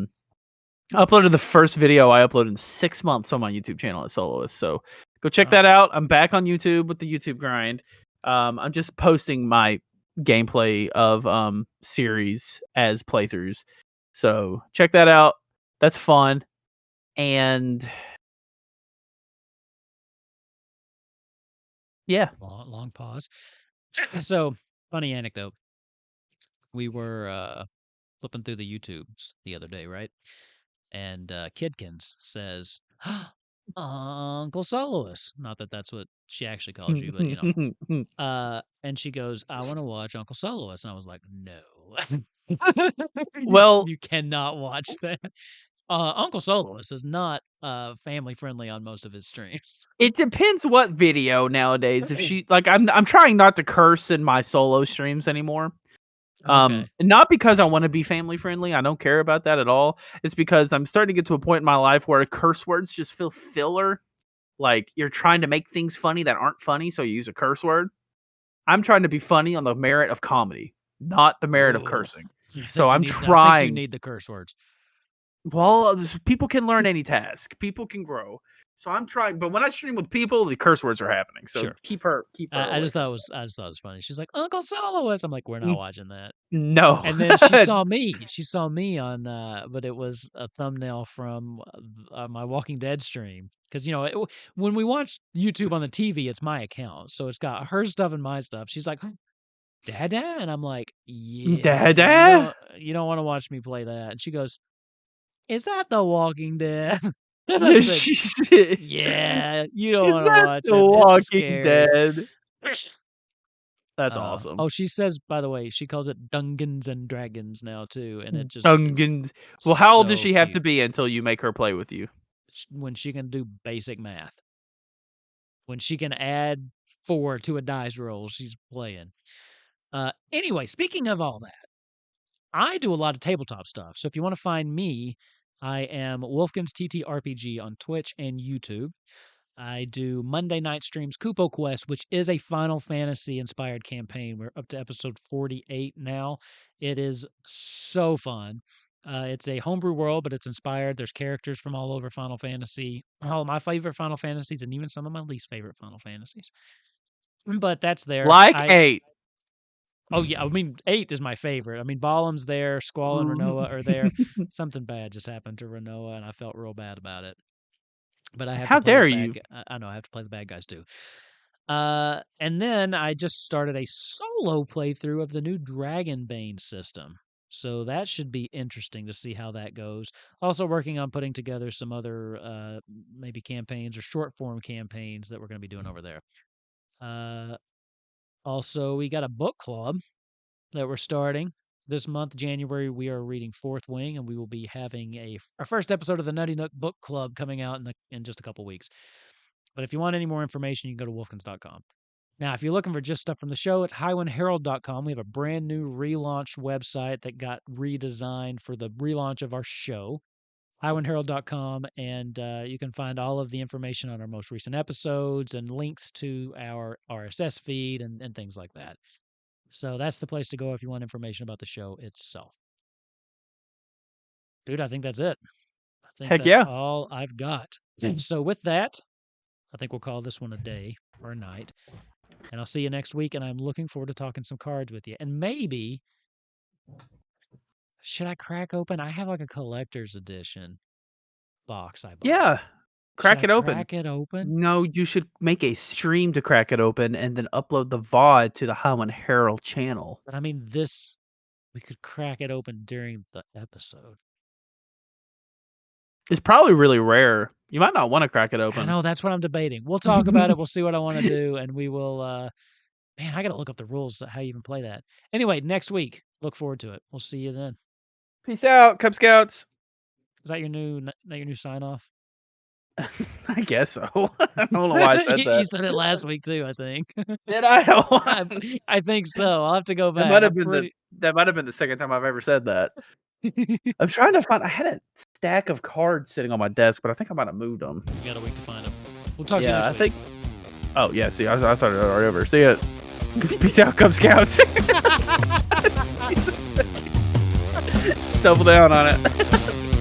[SPEAKER 2] uploaded the first video I uploaded in 6 months on my YouTube channel at Soloist. So go check
[SPEAKER 1] Oh,
[SPEAKER 2] that out. I'm back on YouTube with the YouTube grind. I'm just posting my gameplay of series as playthroughs. So check that out. That's fun. And yeah.
[SPEAKER 1] long pause. So, funny anecdote. We were flipping through the YouTubes the other day, right? And Kidkins says, Uncle Soloist. Not that that's what she actually calls you, but and she goes, I want to watch Uncle Soloist. And I was like, no.
[SPEAKER 2] Well,
[SPEAKER 1] You cannot watch that. Uncle Soloist is not family friendly on most of his streams.
[SPEAKER 2] It depends what video nowadays. If she like, I'm trying not to curse in my solo streams anymore.
[SPEAKER 1] Okay.
[SPEAKER 2] Not because I want to be family friendly. I don't care about that at all. It's because I'm starting to get to a point in my life where curse words just feel filler. Like you're trying to make things funny that aren't funny, so you use a curse word. I'm trying to be funny on the merit of comedy, not the merit of
[SPEAKER 1] Ooh.
[SPEAKER 2] cursing.
[SPEAKER 1] I
[SPEAKER 2] So
[SPEAKER 1] think you
[SPEAKER 2] I'm
[SPEAKER 1] need. I think you
[SPEAKER 2] trying.
[SPEAKER 1] need the curse words.
[SPEAKER 2] Well, people can learn any task. People can grow. So I'm trying. But when I stream with people, the curse words are happening. So
[SPEAKER 1] Sure.
[SPEAKER 2] keep her
[SPEAKER 1] I
[SPEAKER 2] away
[SPEAKER 1] just thought
[SPEAKER 2] from
[SPEAKER 1] it was. I just thought it was funny. She's like Uncle Soloist. I'm like, we're not
[SPEAKER 2] it.
[SPEAKER 1] watching that.
[SPEAKER 2] No.
[SPEAKER 1] And then she saw me. She saw me on, but it was a thumbnail from my Walking Dead stream. Because when we watch YouTube on the TV, it's my account, so it's got her stuff and my stuff. She's like, Dada, and I'm like, yeah,
[SPEAKER 2] Dada?
[SPEAKER 1] you don't want to watch me play that. And she goes, is that The Walking Dead? And I said,
[SPEAKER 2] Is
[SPEAKER 1] yeah, you don't want to
[SPEAKER 2] that
[SPEAKER 1] watch
[SPEAKER 2] The
[SPEAKER 1] it. It's
[SPEAKER 2] Walking
[SPEAKER 1] scary.
[SPEAKER 2] Dead? That's awesome.
[SPEAKER 1] Oh, she says, by the way, she calls it Dungeons and Dragons now too, and it just is
[SPEAKER 2] Dungeons. Well, how old does
[SPEAKER 1] so
[SPEAKER 2] she have to
[SPEAKER 1] cute.
[SPEAKER 2] be until you make her play with you?
[SPEAKER 1] When she can do basic math. When she can add 4 to a dice roll, she's playing. Anyway, speaking of all that, I do a lot of tabletop stuff. So if you want to find me, I am Wolfkin's TTRPG on Twitch and YouTube. I do Monday night streams Kupo Quest, which is a Final Fantasy inspired campaign. We're up to episode 48 now. It is so fun. It's a homebrew world, but it's inspired. There's characters from all over Final Fantasy, all of my favorite Final Fantasies, and even some of my least favorite Final Fantasies. But that's there.
[SPEAKER 2] Like 8.
[SPEAKER 1] Oh yeah, I mean 8 is my favorite. I mean Balam's there, Squall and Renoa are there. Something bad just happened to Renoa, and I felt real bad about it. But I have to
[SPEAKER 2] How
[SPEAKER 1] play the
[SPEAKER 2] dare
[SPEAKER 1] bad.
[SPEAKER 2] you?
[SPEAKER 1] I know I have to play the bad guys too. And then I just started a solo playthrough of the new Dragonbane system. So that should be interesting to see how that goes. Also working on putting together some other maybe campaigns or short form campaigns that we're going to be doing over there. Also, we got a book club that we're starting this month, January. We are reading Fourth Wing, and we will be having our first episode of the Nutty Nook Book Club coming out in just a couple weeks. But if you want any more information, you can go to wolfkins.com. Now, if you're looking for just stuff from the show, it's highwindherald.com. We have a brand new relaunched website that got redesigned for the relaunch of our show, highwindherald.com, and you can find all of the information on our most recent episodes and links to our RSS feed and things like that. So that's the place to go if you want information about the show itself. Dude, I think that's it. I think
[SPEAKER 2] Heck
[SPEAKER 1] that's
[SPEAKER 2] yeah.
[SPEAKER 1] all I've got. So with that, I think we'll call this one a day or a night. And I'll see you next week, and I'm looking forward to talking some cards with you. And maybe, should I crack open? I have like a collector's edition box I bought.
[SPEAKER 2] Yeah. Crack it open.
[SPEAKER 1] Crack it open?
[SPEAKER 2] No, you should make a stream to crack it open and then upload the VOD to the Highwind Herald channel.
[SPEAKER 1] But I mean, we could crack it open during the episode.
[SPEAKER 2] It's probably really rare. You might not want to crack it open.
[SPEAKER 1] I know, that's what I'm debating. We'll talk about it. We'll see what I want to do, and we will, man, I got to look up the rules, how you even play that. Anyway, next week, look forward to it. We'll see you then.
[SPEAKER 2] Peace out, Cub Scouts.
[SPEAKER 1] Is that your new sign off?
[SPEAKER 2] I guess so. I don't know why I said that.
[SPEAKER 1] You said it last week too, I think.
[SPEAKER 2] Did I?
[SPEAKER 1] I think so. I'll have to go back.
[SPEAKER 2] That might have been the second time I've ever said that. I'm trying to find. I had a stack of cards sitting on my desk, but I think I might have moved them.
[SPEAKER 1] You got a week to find them. We'll talk to you next week.
[SPEAKER 2] Oh yeah. See, I thought it was already over. See ya. Peace out, Cub Scouts. Double down on it.